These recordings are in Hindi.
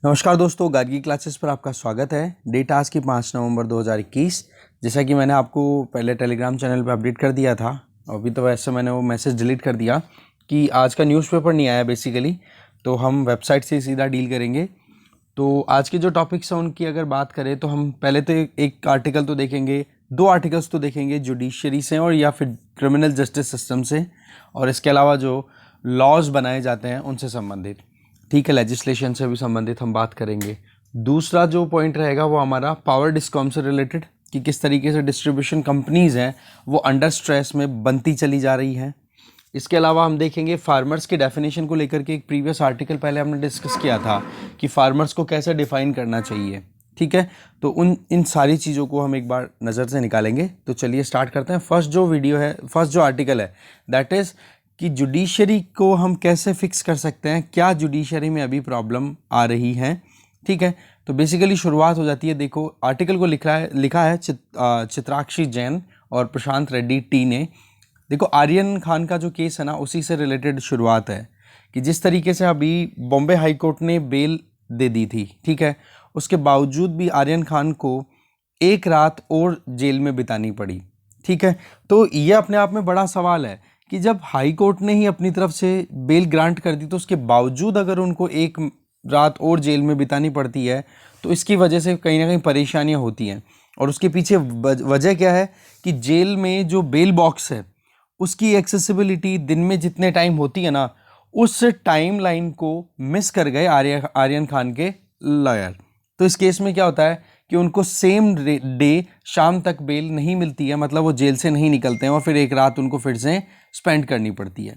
नमस्कार दोस्तों, गार्गी क्लासेस पर आपका स्वागत है। डेट आज की 5 नवंबर 2021। जैसा कि मैंने आपको पहले टेलीग्राम चैनल पे अपडेट कर दिया था, अभी तो वैसे मैंने वो मैसेज डिलीट कर दिया कि आज का न्यूज़पेपर नहीं आया बेसिकली, तो हम वेबसाइट से सीधा डील करेंगे। तो आज के जो टॉपिक्स हैं उनकी अगर बात करें तो हम पहले तो एक आर्टिकल तो देखेंगे, 2 आर्टिकल्स तो देखेंगे जुडिशरी से और या फिर क्रिमिनल जस्टिस सिस्टम से, और इसके अलावा जो लॉज बनाए जाते हैं उनसे संबंधित, ठीक है, लेजिस्लेशन से भी संबंधित हम बात करेंगे। दूसरा जो पॉइंट रहेगा वो हमारा पावर डिस्कॉम से रिलेटेड, कि किस तरीके से डिस्ट्रीब्यूशन कंपनीज़ हैं वो अंडर स्ट्रेस में बनती चली जा रही हैं। इसके अलावा हम देखेंगे फार्मर्स की डेफिनेशन को लेकर के, एक प्रीवियस आर्टिकल पहले हमने डिस्कस किया था कि फार्मर्स को कैसे डिफाइन करना चाहिए, ठीक है। तो इन सारी चीज़ों को हम एक बार नज़र से निकालेंगे। तो चलिए स्टार्ट करते हैं। फर्स्ट जो आर्टिकल है दैट इज़ कि जुडिशरी को हम कैसे फिक्स कर सकते हैं, क्या जुडिशरी में अभी प्रॉब्लम आ रही है, ठीक है। तो बेसिकली शुरुआत हो जाती है, देखो आर्टिकल को लिखा है चित्राक्षी जैन और प्रशांत रेड्डी टी ने। देखो आर्यन खान का जो केस है ना, उसी से रिलेटेड शुरुआत है कि जिस तरीके से अभी बॉम्बे हाई कोर्ट ने बेल दे दी थी, ठीक है, उसके बावजूद भी आर्यन खान को एक रात और जेल में बितानी पड़ी, ठीक है। तो ये अपने आप में बड़ा सवाल है कि जब हाई कोर्ट ने ही अपनी तरफ से बेल ग्रांट कर दी तो उसके बावजूद अगर उनको एक रात और जेल में बितानी पड़ती है तो इसकी वजह से कहीं ना कहीं परेशानियां होती हैं। और उसके पीछे वजह क्या है कि जेल में जो बेल बॉक्स है उसकी एक्सेसिबिलिटी दिन में जितने टाइम होती है ना, उस टाइम लाइन को मिस कर गए आर्यन खान के लॉयर। तो इस केस में क्या होता है कि उनको सेम डे शाम तक बेल नहीं मिलती है, मतलब वो जेल से नहीं निकलते हैं और फिर एक रात उनको फिर से स्पेंड करनी पड़ती है।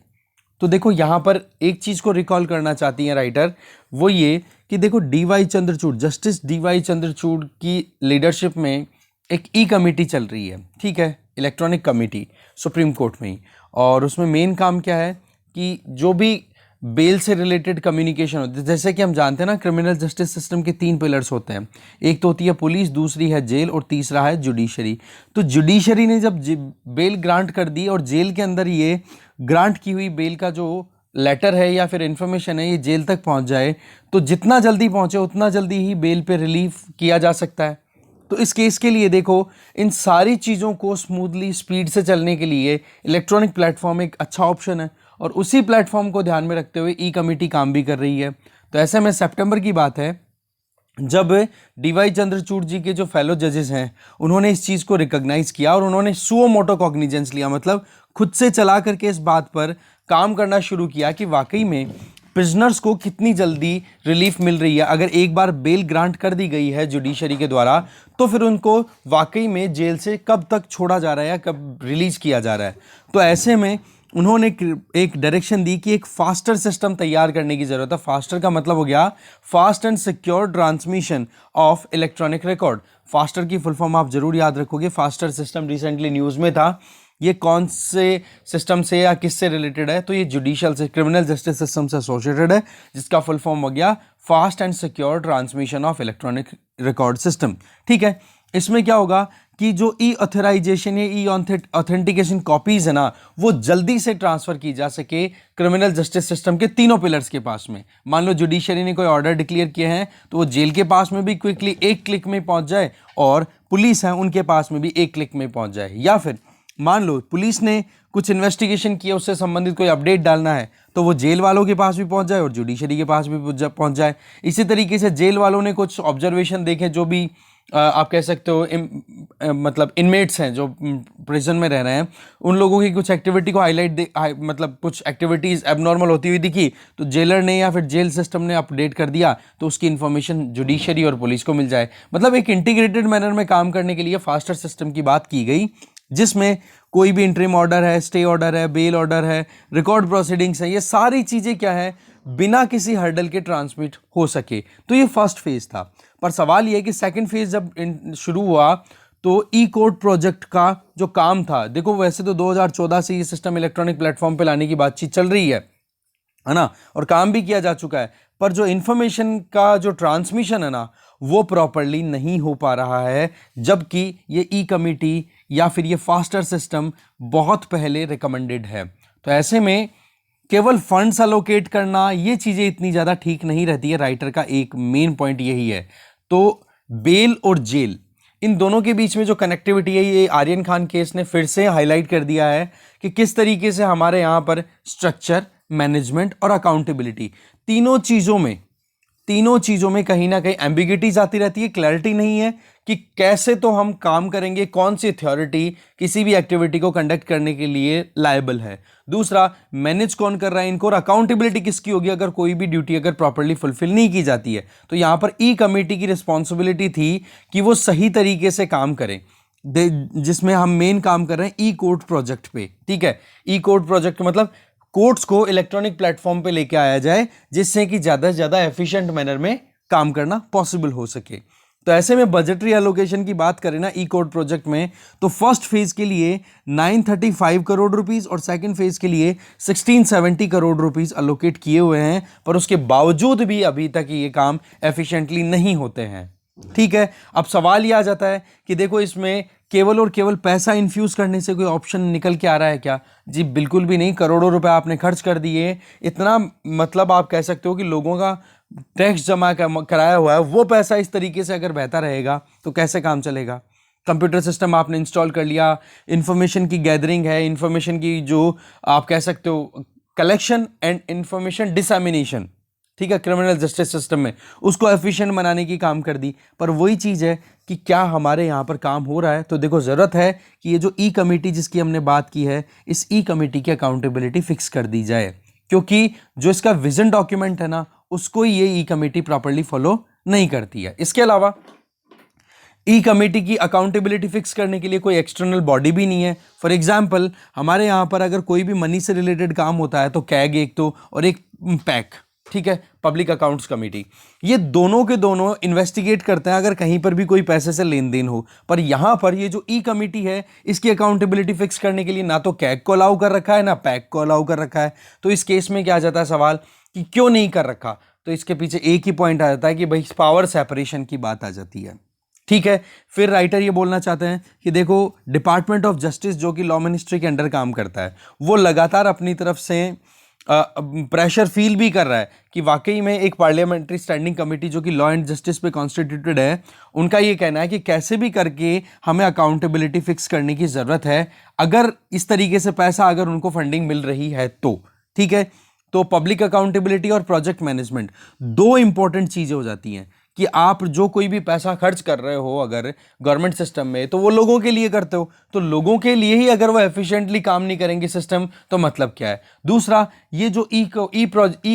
तो देखो यहाँ पर एक चीज़ को रिकॉल करना चाहती हैं राइटर, वो ये कि देखो D Y Chandrachud, justice D Y Chandrachud की लीडरशिप में एक ई कमेटी चल रही है, ठीक है, इलेक्ट्रॉनिक कमेटी सुप्रीम कोर्ट में ही। और उसमें मेन काम क्या है कि जो भी बेल से रिलेटेड कम्युनिकेशन होती है, जैसे कि हम जानते हैं ना क्रिमिनल जस्टिस सिस्टम के 3 पिलर्स होते हैं, एक तो होती है पुलिस, दूसरी है जेल और तीसरा है जुडिशरी। तो जुडिशरी ने जब बेल ग्रांट कर दी और जेल के अंदर ये ग्रांट की हुई बेल का जो लेटर है या फिर इंफॉर्मेशन है ये जेल तक पहुंच जाए, तो जितना जल्दी पहुंचे उतना जल्दी ही बेल पे रिलीफ किया जा सकता है। तो इस केस के लिए देखो इन सारी चीज़ों को स्मूथली स्पीड से चलने के लिए इलेक्ट्रॉनिक प्लेटफॉर्म एक अच्छा ऑप्शन है, और उसी प्लेटफॉर्म को ध्यान में रखते हुए ई कमेटी काम भी कर रही है। तो ऐसे में सितंबर की बात है जब डीवाई चंद्रचूड़ जी के जो फेलो जजेस हैं उन्होंने इस चीज़ को रिकॉग्नाइज किया और उन्होंने सुओ मोटो कॉग्निजेंस लिया, मतलब खुद से चला करके इस बात पर काम करना शुरू किया कि वाकई में प्रिजनर्स को कितनी जल्दी रिलीफ मिल रही है। अगर एक बार बेल ग्रांट कर दी गई है जुडिशरी के द्वारा तो फिर उनको वाकई में जेल से कब तक छोड़ा जा रहा है या कब रिलीज किया जा रहा है। तो ऐसे में उन्होंने एक डायरेक्शन दी कि एक फास्टर सिस्टम तैयार करने की जरूरत है। फास्टर का मतलब हो गया fast and secure transmission of electronic record. Faster की फुल फॉर्म आप जरूर याद रखोगे। फास्टर सिस्टम रिसेंटली न्यूज़ में था। ये कौन से सिस्टम से या किससे रिलेटेड है? तो ये जुडिशियल से, क्रिमिनल जस्टिस सिस्टम से एसोसिएटेड है, जिसका फुल फॉर्म हो गया fast and secure transmission of electronic record system, ठीक है। इसमें क्या होगा कि जो ई ऑथराइजेशन या ई ऑथेंटिकेशन कॉपीज है ना, वो जल्दी से ट्रांसफर की जा सके क्रिमिनल जस्टिस सिस्टम के तीनों पिलर्स के पास में। मान लो जुडिशरी ने कोई ऑर्डर डिक्लेयर किए हैं तो वो जेल के पास में भी क्विकली एक क्लिक में पहुंच जाए, और पुलिस है उनके पास में भी एक क्लिक में पहुंच जाए। या फिर मान लो पुलिस ने कुछ इन्वेस्टिगेशन किया, उससे संबंधित कोई अपडेट डालना है तो वो जेल वालों के पास भी पहुंच जाए और जुडिशरी के पास भी पहुंच जाए। इसी तरीके से जेल वालों ने कुछ ऑब्जर्वेशन देखे, जो भी आप कह सकते हो मतलब इनमेट्स हैं जो प्रिजन में रह रहे हैं, उन लोगों की कुछ एक्टिविटी को मतलब कुछ एक्टिविटीज़ एबनॉर्मल होती हुई दिखी तो जेलर ने या फिर जेल सिस्टम ने अपडेट कर दिया, तो उसकी इन्फॉर्मेशन जुडिशरी और पुलिस को मिल जाए। मतलब एक इंटीग्रेटेड मैनर में काम करने के लिए फास्टर सिस्टम की बात की गई, जिसमें कोई भी इंटरिम ऑर्डर है, स्टे ऑर्डर है, बेल ऑर्डर है, रिकॉर्ड प्रोसीडिंग्स है, ये सारी चीज़ें क्या है बिना किसी हर्डल के ट्रांसमिट हो सके। तो ये फर्स्ट फेज था। पर सवाल ये है कि सेकंड फेज जब शुरू हुआ तो ई कोर्ट प्रोजेक्ट का जो काम था, देखो वैसे तो 2014 से ये सिस्टम इलेक्ट्रॉनिक प्लेटफॉर्म पे लाने की बातचीत चल रही है ना, और काम भी किया जा चुका है, पर जो इंफॉर्मेशन का जो ट्रांसमिशन है ना वो प्रॉपरली नहीं हो पा रहा है, जबकि ये ई कमेटी या फिर ये फास्टर सिस्टम बहुत पहले रिकमेंडेड है। तो ऐसे में केवल फंड्स अलोकेट करना, ये चीजें इतनी ज्यादा ठीक नहीं रहती है। राइटर का एक मेन पॉइंट यही है। तो बेल और जेल, इन दोनों के बीच में जो कनेक्टिविटी है, ये आर्यन खान केस ने फिर से हाईलाइट कर दिया है कि किस तरीके से हमारे यहां पर स्ट्रक्चर, मैनेजमेंट और अकाउंटेबिलिटी, तीनों चीजों में कहीं ना कहीं एम्बिगिटीज आती रहती है, क्लैरिटी नहीं है कि कैसे तो हम काम करेंगे, कौन सी अथॉरिटी किसी भी एक्टिविटी को कंडक्ट करने के लिए लायबल है। दूसरा, मैनेज कौन कर रहा है इनको, और अकाउंटेबिलिटी किसकी होगी अगर कोई भी ड्यूटी अगर प्रॉपर्ली फुलफिल नहीं की जाती है। तो यहां पर ई कमेटी की रिस्पॉन्सिबिलिटी थी कि वो सही तरीके से काम करें, जिसमें हम मेन काम कर रहे हैं ई कोर्ट प्रोजेक्ट पे। ठीक है, ई कोर्ट प्रोजेक्ट मतलब कोर्ट्स को इलेक्ट्रॉनिक प्लेटफॉर्म पे लेके आया जाए, जिससे कि ज्यादा से ज्यादा एफिशिएंट मैनर में काम करना पॉसिबल हो सके। तो ऐसे में बजटरी एलोकेशन की बात करें ना ई कोर्ट प्रोजेक्ट में, तो फर्स्ट फेज के लिए 935 करोड़ रुपीस और सेकंड फेज के लिए 1670 करोड़ रुपीस अलोकेट किए हुए हैं, पर उसके बावजूद भी अभी तक ये काम एफिशिएंटली नहीं होते हैं। ठीक है, अब सवाल ये आ जाता है कि देखो, इसमें केवल और केवल पैसा इन्फ्यूज करने से कोई ऑप्शन निकल के आ रहा है क्या? जी बिल्कुल भी नहीं। करोड़ों रुपए आपने खर्च कर दिए, इतना मतलब आप कह सकते हो कि लोगों का टैक्स जमा कराया हुआ है, वो पैसा इस तरीके से अगर बहता रहेगा तो कैसे काम चलेगा? कंप्यूटर सिस्टम आपने इंस्टॉल कर लिया, इंफॉर्मेशन की गैदरिंग है, इंफॉर्मेशन की जो आप कह सकते हो कलेक्शन एंड इंफॉर्मेशन डिसएमिनेशन, ठीक है, क्रिमिनल जस्टिस सिस्टम में उसको एफिशिएंट बनाने की काम कर दी। पर वही चीज़ है कि क्या हमारे यहाँ पर काम हो रहा है? तो देखो, ज़रूरत है कि ये जो ई कमेटी जिसकी हमने बात की है, इस ई कमेटी की अकाउंटेबिलिटी फिक्स कर दी जाए, क्योंकि जो इसका विजन डॉक्यूमेंट है ना, उसको ये ई कमेटी प्रॉपर्ली फॉलो नहीं करती है। इसके अलावा ई कमेटी की अकाउंटेबिलिटी फिक्स करने के लिए कोई एक्सटर्नल बॉडी भी नहीं है। फॉर एग्जाम्पल, हमारे यहाँ पर अगर कोई भी मनी से रिलेटेड काम होता है तो कैग एक तो, और एक पैक, ठीक है, पब्लिक अकाउंट्स कमेटी, ये दोनों के दोनों इन्वेस्टिगेट करते हैं अगर कहीं पर भी कोई पैसे से लेन देन हो। पर यहां पर ये जो ई कमेटी है, इसकी अकाउंटेबिलिटी फिक्स करने के लिए ना तो कैग को अलाउ कर रखा है, ना पैक को अलाउ कर रखा है। तो इस केस में क्या आ जाता है सवाल कि क्यों नहीं कर रखा? तो इसके पीछे एक ही पॉइंट आ जाता है कि भाई पावर सेपरेशन की बात आ जाती है। ठीक है, फिर राइटर ये बोलना चाहते हैं कि देखो, डिपार्टमेंट ऑफ जस्टिस जो कि लॉ मिनिस्ट्री के अंडर काम करता है, वो लगातार अपनी तरफ से प्रेशर फील भी कर रहा है कि वाकई में एक पार्लियामेंट्री स्टैंडिंग कमेटी जो कि लॉ एंड जस्टिस पे कॉन्स्टिट्यूटेड है, उनका ये कहना है कि कैसे भी करके हमें अकाउंटेबिलिटी फिक्स करने की ज़रूरत है, अगर इस तरीके से पैसा अगर उनको फंडिंग मिल रही है तो। ठीक है, तो पब्लिक अकाउंटेबिलिटी और प्रोजेक्ट मैनेजमेंट दो इंपॉर्टेंट चीज़ें हो जाती हैं कि आप जो कोई भी पैसा खर्च कर रहे हो अगर गवर्नमेंट सिस्टम में, तो वो लोगों के लिए करते हो, तो लोगों के लिए ही अगर वो एफिशिएंटली काम नहीं करेंगे सिस्टम, तो मतलब क्या है? दूसरा, ये जो ई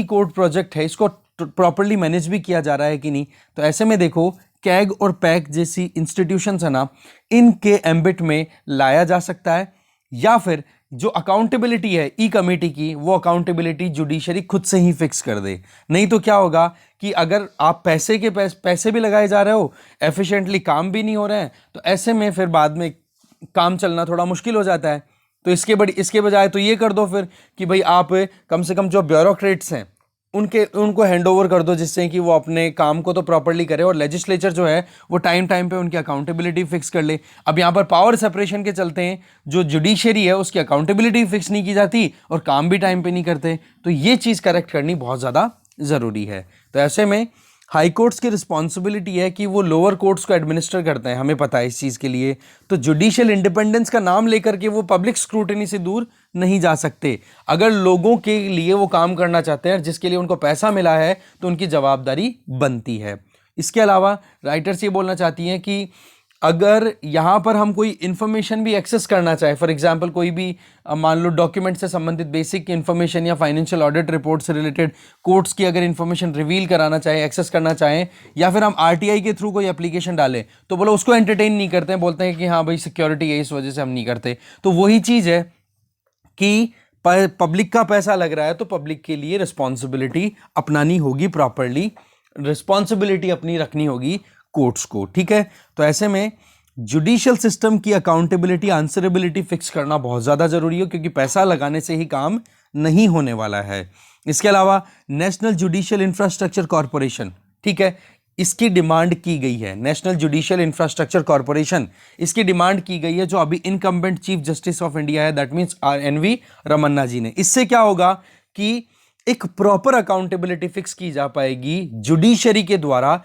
कोर्ट प्रोजेक्ट है, इसको प्रॉपरली मैनेज भी किया जा रहा है कि नहीं? तो ऐसे में देखो, कैग और पैक जैसी इंस्टीट्यूशंस है ना, इनके एम्बिट में लाया जा सकता है, या फिर जो अकाउंटेबिलिटी है ई कमेटी की, वो अकाउंटेबिलिटी जुडिशरी खुद से ही फिक्स कर दे। नहीं तो क्या होगा कि अगर आप पैसे भी लगाए जा रहे हो, एफिशिएंटली काम भी नहीं हो रहे हैं, तो ऐसे में फिर बाद में काम चलना थोड़ा मुश्किल हो जाता है। तो इसके बजाय तो ये कर दो फिर कि भाई आप कम से कम जो ब्यूरोक्रेट्स हैं उनको हैंडओवर कर दो, जिससे कि वो अपने काम को तो प्रॉपर्ली करे, और लेजिस्लेचर जो है वो टाइम पे उनकी अकाउंटेबिलिटी फिक्स कर ले। अब यहाँ पर पावर सेपरेशन के चलते हैं जो जुडिशरी है उसकी अकाउंटेबिलिटी फिक्स नहीं की जाती और काम भी टाइम पे नहीं करते, तो ये चीज़ करेक्ट करनी बहुत ज़्यादा ज़रूरी है। तो ऐसे में हाई कोर्ट्स की रिस्पॉन्सिबिलिटी है कि वो लोअर कोर्ट्स को एडमिनिस्टर करते हैं, हमें पता है इस चीज़ के लिए। तो जुडिशियल इंडिपेंडेंस का नाम लेकर के वो पब्लिक स्क्रूटनी से दूर नहीं जा सकते। अगर लोगों के लिए वो काम करना चाहते हैं जिसके लिए उनको पैसा मिला है, तो उनकी जवाबदारी बनती है। इसके अलावा राइटर्स ये बोलना चाहती हैं कि अगर यहाँ पर हम कोई इन्फॉर्मेशन भी एक्सेस करना चाहे, फॉर एग्जांपल कोई भी मान लो डॉक्यूमेंट से संबंधित बेसिक इन्फॉर्मेशन या फाइनेंशियल ऑडिट रिपोर्ट से रिलेटेड कोर्ट्स की अगर इन्फॉर्मेशन रिवील कराना चाहे, एक्सेस करना चाहें, या फिर हम आरटीआई के थ्रू कोई एप्लीकेशन डालें, तो बोलो उसको एंटरटेन नहीं करते हैं, बोलते हैं कि हाँ भाई सिक्योरिटी है इस वजह से हम नहीं करते। तो वही चीज़ है कि पब्लिक का पैसा लग रहा है तो पब्लिक के लिए रिस्पॉन्सिबिलिटी अपनानी होगी, प्रॉपरली रिस्पॉन्सिबिलिटी अपनी रखनी होगी कोर्ट्स को। ठीक है, तो ऐसे में जुडिशियल सिस्टम की अकाउंटेबिलिटी, आंसरेबिलिटी फिक्स करना बहुत ज़्यादा जरूरी है, क्योंकि पैसा लगाने से ही काम नहीं होने वाला है। इसके अलावा नेशनल जुडिशियल इंफ्रास्ट्रक्चर कॉरपोरेशन, ठीक है, इसकी डिमांड की गई है। नेशनल जुडिशियल इंफ्रास्ट्रक्चर कॉरपोरेशन, इसकी डिमांड की गई है जो अभी incumbent chief justice of India है, दैट मीन्स NV रमन्ना जी ने। इससे क्या होगा कि एक प्रॉपर अकाउंटेबिलिटी फिक्स की जा पाएगी जुडिशरी के द्वारा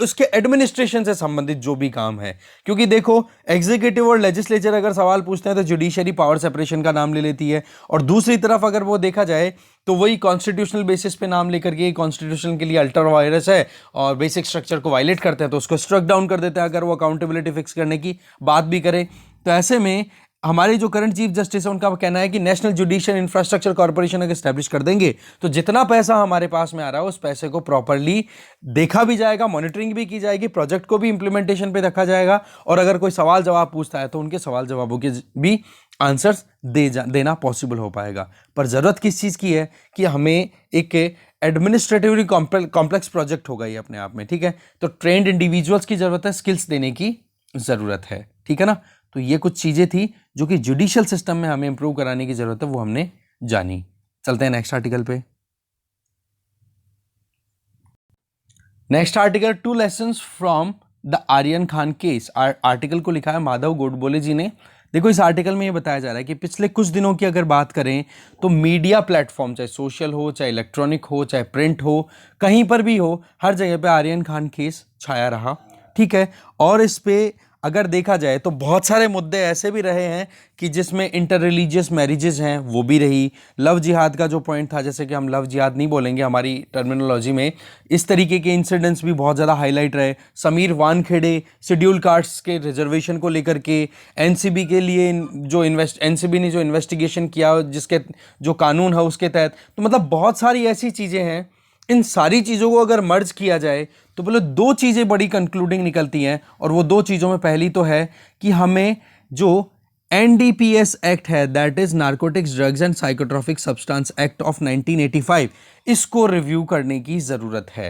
उसके एडमिनिस्ट्रेशन से संबंधित जो भी काम है। क्योंकि देखो, एग्जीक्यूटिव और लेजिस्लेचर अगर सवाल पूछते हैं तो जुडिशरी पावर सेपरेशन का नाम ले लेती है, और दूसरी तरफ अगर वो देखा जाए तो वही कॉन्स्टिट्यूशनल बेसिस पे नाम लेकर के कॉन्स्टिट्यूशन के लिए अल्टर वायरस है और बेसिक स्ट्रक्चर को वायलेट करते हैं तो उसको स्ट्रक डाउन कर देते हैं अगर वो अकाउंटेबिलिटी फिक्स करने की बात भी करे। तो ऐसे में हमारे जो करंट चीफ जस्टिस है उनका कहना है कि नेशनल जुडिशियल इंफ्रास्ट्रक्चर कॉर्पोरेशन अगर स्टैब्लिश कर देंगे तो जितना पैसा हमारे पास में आ रहा है उस पैसे को प्रॉपरली देखा भी जाएगा, मॉनिटरिंग भी की जाएगी, प्रोजेक्ट को भी इंप्लीमेंटेशन पे रखा जाएगा, और अगर कोई सवाल जवाब पूछता है तो उनके सवाल जवाबों के भी आंसर्स देना पॉसिबल हो पाएगा। पर जरूरत किस चीज़ की है कि हमें एक एडमिनिस्ट्रेटिवली कॉम्प्लेक्स प्रोजेक्ट होगा ये अपने आप में, ठीक है। तो ट्रेंड इंडिविजुअल्स की जरूरत है, स्किल्स देने की जरूरत है, ठीक है ना। तो ये कुछ चीजें थी जो कि जुडिशियल सिस्टम में हमें इंप्रूव कराने की जरूरत है, वो हमने जानी। चलते हैं नेक्स्ट आर्टिकल पे। Next article, 2 lessons from the Aryan Khan case. Article को लिखा है माधव गोडबोले जी ने। देखो, इस आर्टिकल में ये बताया जा रहा है कि पिछले कुछ दिनों की अगर बात करें तो मीडिया प्लेटफॉर्म, चाहे सोशल हो, चाहे इलेक्ट्रॉनिक हो, चाहे प्रिंट हो, कहीं पर भी हो, हर जगह पे आर्यन खान केस छाया रहा, ठीक है। और इस पे अगर देखा जाए तो बहुत सारे मुद्दे ऐसे भी रहे हैं कि जिसमें इंटर रिलीजियस मैरिजेस हैं वो भी रही, लव जिहाद का जो पॉइंट था, जैसे कि हम लव जिहाद नहीं बोलेंगे हमारी टर्मिनोलॉजी में, इस तरीके के इंसिडेंट्स भी बहुत ज़्यादा हाईलाइट रहे। समीर वानखेड़े शेड्यूल कास्ट्स के रिजर्वेशन को लेकर के एनसीबी के लिए जो एनसीबी ने जो इन्वेस्टिगेशन किया, जिसके जो कानून है उसके तहत, तो मतलब बहुत सारी ऐसी चीज़ें हैं। इन सारी चीज़ों को अगर मर्ज किया जाए तो बोलो 2 चीज़ें बड़ी कंक्लूडिंग निकलती हैं, और वो 2 चीज़ों में पहली तो है कि हमें जो एनडीपीएस एक्ट है, that is narcotics drugs and psychotropic substance act of 1985, इसको रिव्यू करने की ज़रूरत है,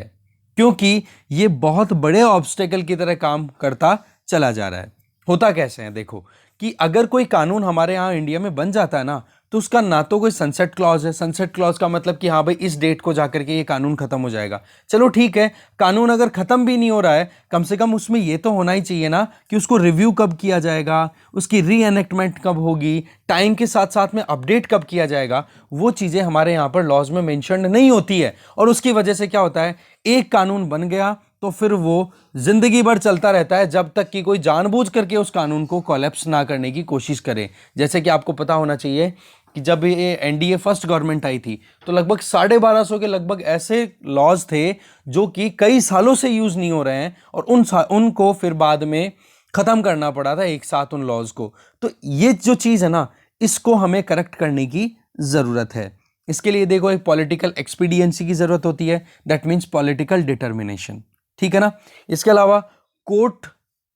क्योंकि ये बहुत बड़े ऑब्स्टेकल की तरह काम करता चला जा रहा है। होता कैसे है, देखो कि अगर कोई कानून हमारे यहाँ इंडिया में बन जाता है ना, तो उसका ना तो कोई सनसेट क्लॉज है। सनसेट क्लॉज का मतलब कि हाँ भाई इस डेट को जाकर के ये कानून खत्म हो जाएगा। चलो ठीक है, कानून अगर खत्म भी नहीं हो रहा है, कम से कम उसमें ये तो होना ही चाहिए ना कि उसको रिव्यू कब किया जाएगा, उसकी री एनेक्टमेंट कब होगी, टाइम के साथ साथ में अपडेट कब किया जाएगा। वो चीज़ें हमारे यहाँ पर लॉज में मेंशन नहीं होती है, और उसकी वजह से क्या होता है, एक कानून बन गया तो फिर वो जिंदगी भर चलता रहता है जब तक कि कोई जानबूझ करके उस कानून को कोलैप्स ना करने की कोशिश करे। जैसे कि आपको पता होना चाहिए कि जब ये एनडीए फर्स्ट गवर्नमेंट आई थी तो लगभग 1250 के लगभग ऐसे लॉज थे जो कि कई सालों से यूज नहीं हो रहे हैं, और उनको फिर बाद में खत्म करना पड़ा था एक साथ उन लॉज को। तो ये जो चीज़ है ना, इसको हमें करेक्ट करने की ज़रूरत है। इसके लिए देखो, एक पॉलिटिकल एक्सपीडियंसी की ज़रूरत होती है, दैट मीन्स पॉलिटिकल डिटर्मिनेशन, ठीक है ना। इसके अलावा कोर्ट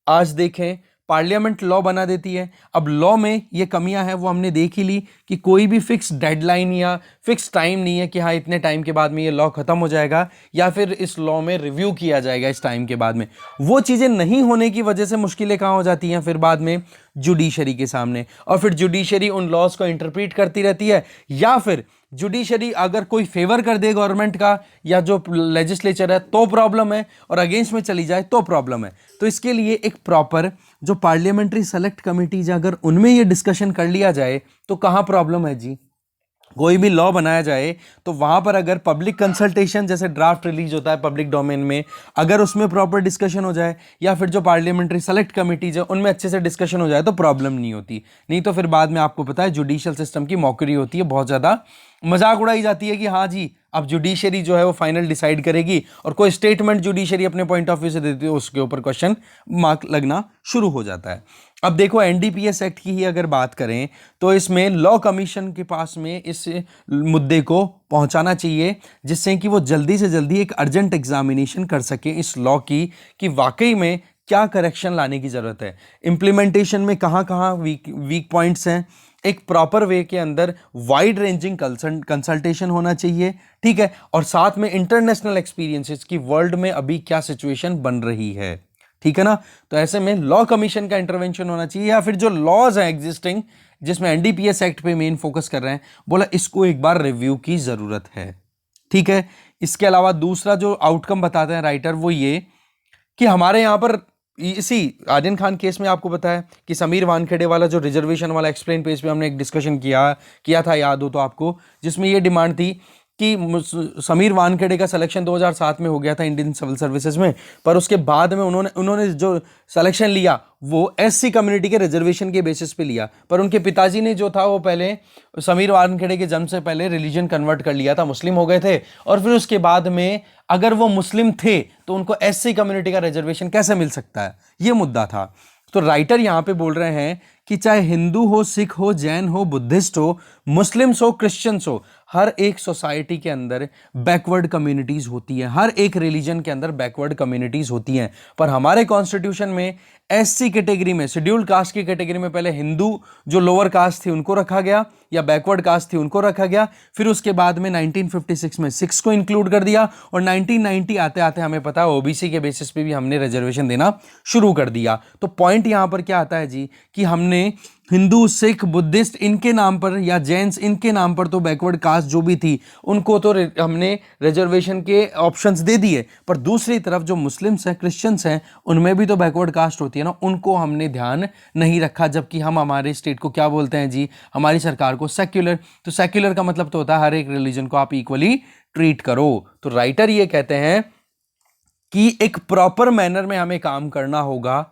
आज देखें पार्लियामेंट लॉ बना देती है। अब लॉ में ये कमियां हैं वो हमने देख ही ली कि कोई भी फिक्स डेडलाइन या फिक्स टाइम नहीं है कि हाँ इतने टाइम के बाद में ये लॉ खत्म हो जाएगा या फिर इस लॉ में रिव्यू किया जाएगा इस टाइम के बाद में। वो चीज़ें नहीं होने की वजह से मुश्किलें कहाँ हो जाती हैं, फिर बाद में जुडिशरी के सामने, और फिर जुडिशरी उन लॉज को इंटरप्रीट करती रहती है, या फिर जुडिशरी अगर कोई फेवर कर दे गवर्नमेंट का या जो लेजिस्लेचर है तो प्रॉब्लम है, और अगेंस्ट में चली जाए तो प्रॉब्लम है। तो इसके लिए एक प्रॉपर जो पार्लियामेंट्री सेलेक्ट कमिटीज, अगर उनमें ये डिस्कशन कर लिया जाए तो कहाँ प्रॉब्लम है जी। कोई भी लॉ बनाया जाए तो वहां पर अगर पब्लिक कंसल्टेशन जैसे ड्राफ्ट रिलीज होता है पब्लिक डोमेन में, अगर उसमें प्रॉपर डिस्कशन हो जाए या फिर जो पार्लियामेंट्री सेलेक्ट कमिटीज है उनमें अच्छे से डिस्कशन हो जाए तो प्रॉब्लम नहीं होती। नहीं तो फिर बाद में आपको पता है जुडिशियल सिस्टम की मौकरी होती है, बहुत ज़्यादा मजाक उड़ाई जाती है कि हाँ जी अब जुडिशरी जो है वो फाइनल डिसाइड करेगी, और कोई स्टेटमेंट जुडिशरी अपने पॉइंट ऑफ व्यू से देती है उसके ऊपर क्वेश्चन मार्क लगना शुरू हो जाता है। अब देखो एनडीपीएस एक्ट की ही अगर बात करें तो इसमें लॉ कमीशन के पास में इस मुद्दे को पहुंचाना चाहिए जिससे कि वो जल्दी से जल्दी एक अर्जेंट एग्जामिनेशन कर सके इस लॉ की कि वाकई में क्या करेक्शन लाने की ज़रूरत है, इम्प्लीमेंटेशन में कहाँ कहाँ वीक पॉइंट्स हैं। एक प्रॉपर वे के अंदर वाइड रेंजिंग कंसल्टेशन होना चाहिए, ठीक है, और साथ में इंटरनेशनल एक्सपीरियंसेस की वर्ल्ड में अभी क्या सिचुएशन बन रही है, ठीक है ना। तो ऐसे में लॉ कमीशन का इंटरवेंशन होना चाहिए, या फिर जो लॉज हैं एग्जिस्टिंग जिसमें एनडीपीएस एक्ट पे मेन फोकस कर रहे हैं, बोला इसको एक बार रिव्यू की ज़रूरत है, ठीक है। इसके अलावा दूसरा जो आउटकम बताते हैं राइटर वो ये कि हमारे यहाँ पर इसी आर्यन खान केस में आपको पता है कि समीर वानखेड़े वाला जो रिजर्वेशन वाला एक्सप्लेन पेज पे हमने एक डिस्कशन किया था, याद हो तो आपको, जिसमें ये डिमांड थी कि समीर वानखेड़े का सिलेक्शन 2007 में हो गया था इंडियन सिविल सर्विसेज में, पर उसके बाद में उन्होंने जो सिलेक्शन लिया वो एससी कम्युनिटी के रिजर्वेशन के बेसिस पे लिया, पर उनके पिताजी ने जो था वो पहले समीर वानखेड़े के जन्म से पहले रिलीजन कन्वर्ट कर लिया था, मुस्लिम हो गए थे, और फिर उसके बाद में अगर वो मुस्लिम थे तो उनको एससी कम्युनिटी का रिजर्वेशन कैसे मिल सकता है, ये मुद्दा था। तो राइटर यहां पे बोल रहे हैं कि चाहे हिंदू हो, सिख हो, जैन हो, बुद्धिस्ट हो, मुस्लिम्स हो, क्रिश्चियंस हो, हर एक सोसाइटी के अंदर बैकवर्ड कम्युनिटीज होती है, हर एक रिलीजन के अंदर बैकवर्ड कम्युनिटीज होती हैं। पर हमारे कॉन्स्टिट्यूशन में एससी कैटेगरी में, शेड्यूल्ड कास्ट की कैटेगरी में पहले हिंदू जो लोअर कास्ट थी उनको रखा गया, या बैकवर्ड कास्ट थी उनको रखा गया, फिर उसके बाद में 1956 में सिक्स को इंक्लूड कर दिया, और 1990 आते आते हमें पता है ओबीसी के बेसिस पे भी हमने रिजर्वेशन देना शुरू कर दिया। तो पॉइंट यहां पर क्या आता है जी, कि हमने हिंदू, सिख, बुद्धिस्ट इनके नाम पर, या जैन्स इनके नाम पर, तो बैकवर्ड कास्ट जो भी थी उनको तो हमने रिजर्वेशन के ऑप्शंस दे दिए, पर दूसरी तरफ जो मुस्लिम्स हैं, क्रिश्चियंस हैं, उनमें भी तो बैकवर्ड कास्ट होती है ना, उनको हमने ध्यान नहीं रखा। जबकि हम हमारे स्टेट को क्या बोलते हैं जी, हमारी सरकार को सेक्युलर। तो सेक्युलर का मतलब तो होता है हर एक रिलीजन को आप इक्वली ट्रीट करो। तो राइटर ये कहते हैं कि एक प्रॉपर मैनर में हमें काम करना होगा,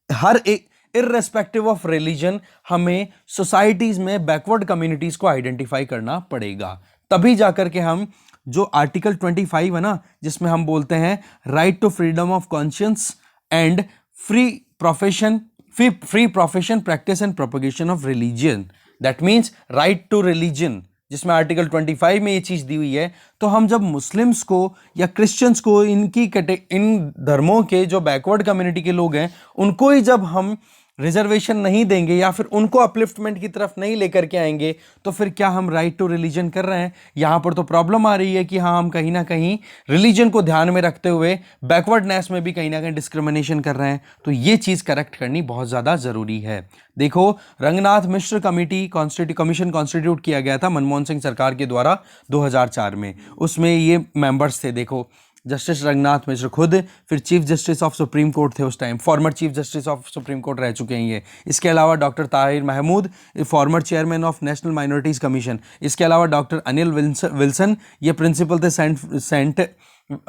हर एक इररेस्पेक्टिव ऑफ रिलीजन हमें सोसाइटीज में बैकवर्ड कम्युनिटीज को आइडेंटिफाई करना पड़ेगा, तभी जाकर के हम जो आर्टिकल 25 है ना, जिसमें हम बोलते हैं right to freedom of conscience and free profession practice and propagation of religion, that means right to religion, जिसमें आर्टिकल 25 में ये चीज दी हुई है। तो हम जब मुस्लिम्स को या क्रिश्चियंस को, इन धर्मों के जो बैकवर्ड कम्युनिटी के लोग हैं, उनको ही जब हम रिजर्वेशन नहीं देंगे या फिर उनको अपलिफ्टमेंट की तरफ नहीं लेकर के आएंगे, तो फिर क्या हम राइट टू रिलीजन कर रहे हैं? यहां पर तो प्रॉब्लम आ रही है कि हाँ, हम कहीं ना कहीं रिलीजन को ध्यान में रखते हुए बैकवर्डनेस में भी कहीं ना कहीं डिस्क्रिमिनेशन कर रहे हैं। तो ये चीज करेक्ट करनी बहुत ज्यादा जरूरी है। देखो, रंगनाथ मिश्र कमीशन कॉन्स्टिट्यूट किया गया था मनमोहन सिंह सरकार के द्वारा 2004 में। उसमें ये मेंबर्स थे, देखो, जस्टिस रंगनाथ मिश्र खुद, फिर chief justice of supreme court थे उस time, former chief justice of supreme court रह चुके हैं ये। इसके अलावा doctor Tahir Mahmood, former chairman of national minorities commission. इसके अलावा डॉक्टर अनिल विल्सन, ये प्रिंसिपल थे सेंट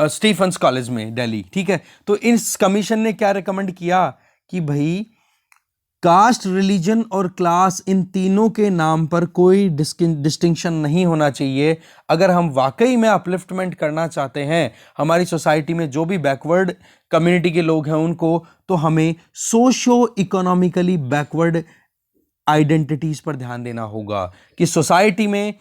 स्टीफेंस कॉलेज में, दिल्ली। ठीक है, तो इस कमीशन ने क्या रिकमेंड किया कि भाई कास्ट, रिलीजन और क्लास, इन तीनों के नाम पर कोई डिस्टिंक्शन नहीं होना चाहिए। अगर हम वाकई में अपलिफ्टमेंट करना चाहते हैं हमारी सोसाइटी में जो भी बैकवर्ड कम्युनिटी के लोग हैं उनको, तो हमें सोशो इकोनॉमिकली बैकवर्ड आइडेंटिटीज पर ध्यान देना होगा कि सोसाइटी में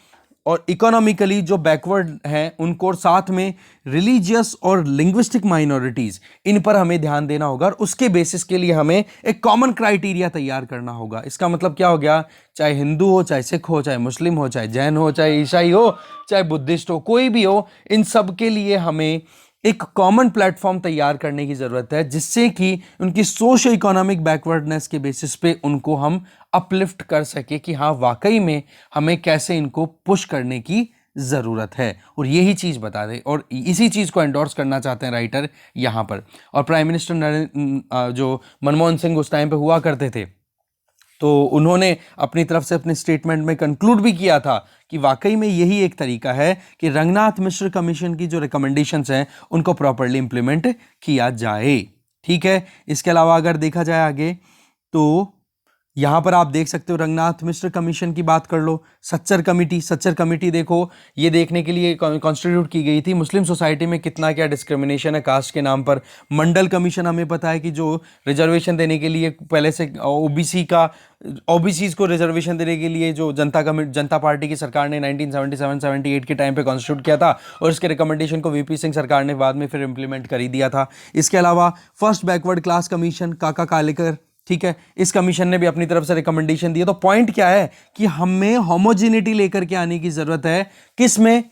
और इकोनॉमिकली जो बैकवर्ड हैं उनको, और साथ में रिलीजियस और लिंग्विस्टिक माइनॉरिटीज, इन पर हमें ध्यान देना होगा, और उसके बेसिस के लिए हमें एक कॉमन क्राइटेरिया तैयार करना होगा। इसका मतलब क्या हो गया, चाहे हिंदू हो, चाहे सिख हो, चाहे मुस्लिम हो, चाहे जैन हो, चाहे ईसाई हो, चाहे बुद्धिस्ट हो, कोई भी हो, इन सब के लिए हमें एक कॉमन प्लेटफॉर्म तैयार करने की जरूरत है, जिससे कि उनकी सोशो इकोनॉमिक बैकवर्डनेस के बेसिस पे उनको हम अपलिफ्ट कर सके कि हाँ, वाकई में हमें कैसे इनको पुश करने की जरूरत है। और यही चीज बता दे, और इसी चीज को एंडोर्स करना चाहते हैं राइटर यहां पर। और प्राइम मिनिस्टर जो मनमोहन सिंह उस टाइम पे हुआ करते थे, तो उन्होंने अपनी तरफ से अपने स्टेटमेंट में कंक्लूड भी किया था कि वाकई में यही एक तरीका है कि रंगनाथ मिश्र कमीशन की जो रिकमेंडेशंस हैं उनको प्रॉपर्ली इंप्लीमेंट किया जाए। ठीक है, इसके अलावा अगर देखा जाए आगे, तो यहां पर आप देख सकते हो रंगनाथ मिश्र कमीशन की बात कर लो। सच्चर कमेटी देखो, ये देखने के लिए कॉन्स्टिट्यूट की गई थी मुस्लिम सोसाइटी में कितना क्या डिस्क्रिमिनेशन है कास्ट के नाम पर। मंडल कमीशन, हमें पता है कि जो रिजर्वेशन देने के लिए पहले से ओबीसीज को रिजर्वेशन देने के लिए जो जनता पार्टी की सरकार ने 1977-78 के टाइम पे कॉन्स्टिट्यूट किया था, और इसके रिकमेंडेशन को वीपी सिंह सरकार ने बाद में फिर इंप्लीमेंट कर ही दिया था। इसके अलावा फर्स्ट बैकवर्ड क्लास कमीशन, काका कालेकर, ठीक है, इस कमीशन ने भी अपनी तरफ से रिकमेंडेशन दिया। तो पॉइंट क्या है कि हमें होमोजेनिटी लेकर के आने की जरूरत है, किसमें,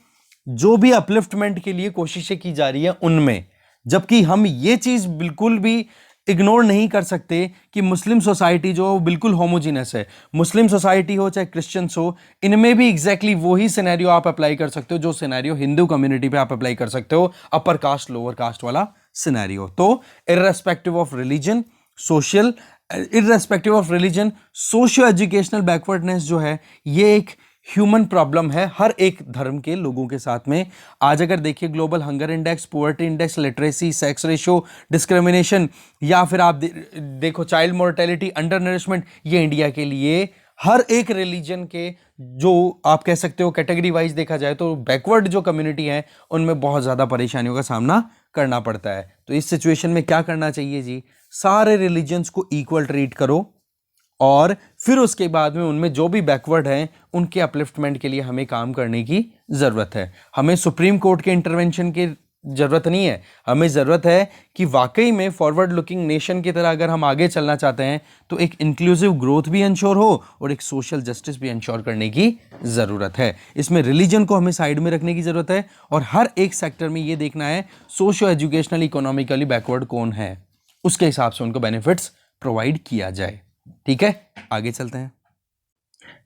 जो भी अपलिफ्टमेंट के लिए कोशिशें की जा रही है उनमें। जबकि हम ये चीज बिल्कुल भी इग्नोर नहीं कर सकते कि मुस्लिम सोसाइटी जो बिल्कुल होमोजीनस है, मुस्लिम सोसाइटी हो चाहे क्रिश्चियंस हो, इनमें भी एग्जैक्टली वही सिनेरियो आप अप्लाई कर सकते हो जो सिनेरियो हिंदू कम्युनिटी पे आप अप्लाई कर सकते हो, अपर कास्ट लोअर कास्ट वाला सिनेरियो। तो irrespective of religion, socio educational backwardness जो है ये एक ह्यूमन प्रॉब्लम है हर एक धर्म के लोगों के साथ में। आज अगर देखिए global hunger index, poverty index, literacy, sex ratio, discrimination, या फिर आप देखो चाइल्ड मोर्टेलिटी, अंडर नरिशमेंट, ये इंडिया के लिए हर एक रिलीजन के जो आप कह सकते हो कैटेगरी वाइज देखा जाए तो बैकवर्ड जो कम्युनिटी है उनमें बहुत ज़्यादा परेशानियों का सामना करना पड़ता है। तो इस सिचुएशन में क्या करना चाहिए जी? सारे रिलीजन्स को इक्वल ट्रीट करो और फिर उसके बाद में उनमें जो भी बैकवर्ड हैं उनके अपलिफ्टमेंट के लिए हमें काम करने की ज़रूरत है। हमें सुप्रीम कोर्ट के इंटरवेंशन की ज़रूरत नहीं है, हमें ज़रूरत है कि वाकई में फॉरवर्ड लुकिंग नेशन की तरह अगर हम आगे चलना चाहते हैं तो एक इंक्लूसिव ग्रोथ भी इंश्योर हो और एक सोशल जस्टिस भी इंश्योर करने की ज़रूरत है। इसमें रिलीजन को हमें साइड में रखने की ज़रूरत है और हर एक सेक्टर में ये देखना है सोशो एजुकेशनल इकोनॉमिकली बैकवर्ड कौन है, उसके हिसाब से उनको बेनिफिट्स प्रोवाइड किया जाए। ठीक है, आगे चलते हैं।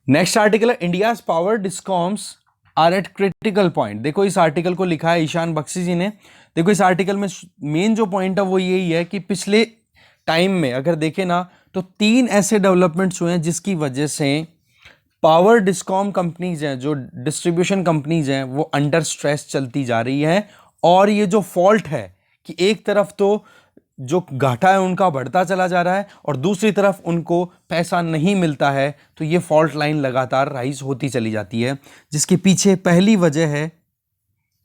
नेक्स्ट आर्टिकल है India's power discoms are at critical point. देखो इस आर्टिकल को लिखा है ईशान बख्शी जी ने। देखो इस आर्टिकल में मेन जो पॉइंट है वो यही है कि पिछले टाइम में अगर देखें ना तो 3 ऐसे डेवलपमेंट्स हुए हैं जिसकी वजह से पावर डिस्कॉम कंपनीज हैं, जो डिस्ट्रीब्यूशन कंपनीज हैं, वो अंडर स्ट्रेस चलती जा रही है। और ये जो फॉल्ट है कि एक तरफ तो जो घाटा है उनका बढ़ता चला जा रहा है और दूसरी तरफ उनको पैसा नहीं मिलता है, तो ये फॉल्ट लाइन लगातार राइज होती चली जाती है। जिसके पीछे पहली वजह है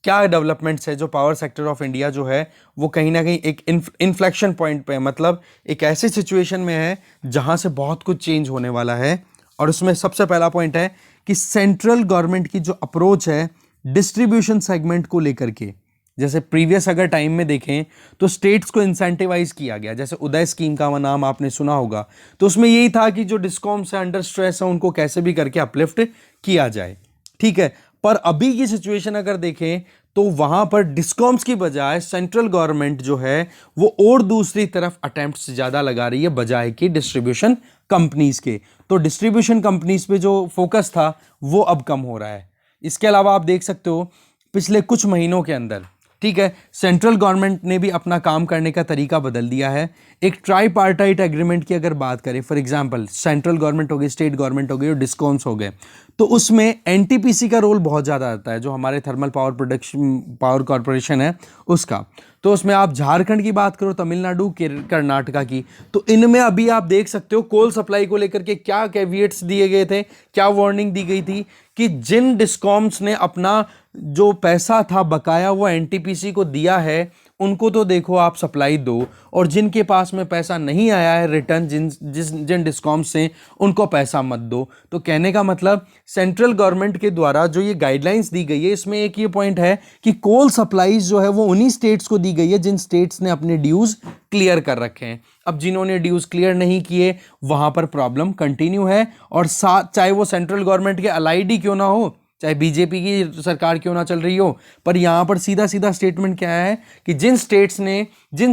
क्या डेवलपमेंट्स है, जो पावर सेक्टर ऑफ इंडिया जो है वो कहीं ना कहीं एक इन्फ्लेक्शन पॉइंट पे है, मतलब एक ऐसी सिचुएशन में है जहां से बहुत कुछ चेंज होने वाला है। और उसमें सबसे पहला पॉइंट है कि सेंट्रल गवर्नमेंट की जो अप्रोच है डिस्ट्रीब्यूशन सेगमेंट को लेकर के, जैसे प्रीवियस अगर टाइम में देखें तो स्टेट्स को इंसेंटिवाइज किया गया, जैसे उदय स्कीम का नाम आपने सुना होगा, तो उसमें यही था कि जो डिस्कॉम्स है अंडर स्ट्रेस है उनको कैसे भी करके अपलिफ्ट किया जाए। ठीक है, पर अभी की सिचुएशन अगर देखें तो वहां पर डिस्कॉम्स की बजाय सेंट्रल गवर्नमेंट जो है वो और दूसरी तरफ अटेम्प्ट्स ज्यादा लगा रही है बजाय कि डिस्ट्रीब्यूशन कंपनीज के। तो डिस्ट्रीब्यूशन कंपनीज पे जो फोकस था वो अब कम हो रहा है। इसके अलावा आप देख सकते हो पिछले कुछ महीनों के अंदर, ठीक है, सेंट्रल गवर्नमेंट ने भी अपना काम करने का तरीका बदल दिया है। एक ट्राईपार्टाइट एग्रीमेंट की अगर बात करें, फॉर एग्जांपल सेंट्रल गवर्नमेंट हो गई, स्टेट गवर्नमेंट हो गई और डिस्कॉम्स हो गए, तो उसमें एनटीपीसी का रोल बहुत ज़्यादा आता है, जो हमारे थर्मल पावर कॉरपोरेशन है उसका। तो उसमें आप झारखंड की बात करो, तमिलनाडु, कर्नाटका की, तो इनमें अभी आप देख सकते हो कोल सप्लाई को लेकर के क्या कैविएट्स दिए गए थे, क्या वार्निंग दी गई थी कि जिन डिस्कॉम्स ने अपना जो पैसा था बकाया वो एनटीपीसी को दिया है उनको तो देखो आप सप्लाई दो, और जिनके पास में पैसा नहीं आया है रिटर्न जिन डिस्कॉम्स से, उनको पैसा मत दो। तो कहने का मतलब सेंट्रल गवर्नमेंट के द्वारा जो ये गाइडलाइंस दी गई है इसमें एक ये पॉइंट है कि कोल सप्लाईज जो है वो उन्हीं स्टेट्स को दी गई है जिन स्टेट्स ने अपने ड्यूज क्लियर कर रखे हैं। अब जिन्होंने ड्यूज क्लियर नहीं किए वहां पर प्रॉब्लम कंटिन्यू है, और साथ चाहे वो सेंट्रल गवर्नमेंट के अलाइड ही क्यों ना हो, चाहे बीजेपी की सरकार क्यों ना चल रही हो, पर यहां पर सीधा सीधा स्टेटमेंट क्या है कि जिन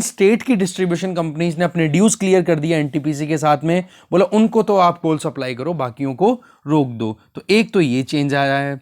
स्टेट की डिस्ट्रीब्यूशन कंपनीज ने अपने ड्यूज क्लियर कर दिया एनटीपीसी के साथ में, बोला उनको तो आप कोल सप्लाई करो, बाकियों को रोक दो। तो एक तो ये चेंज आया है।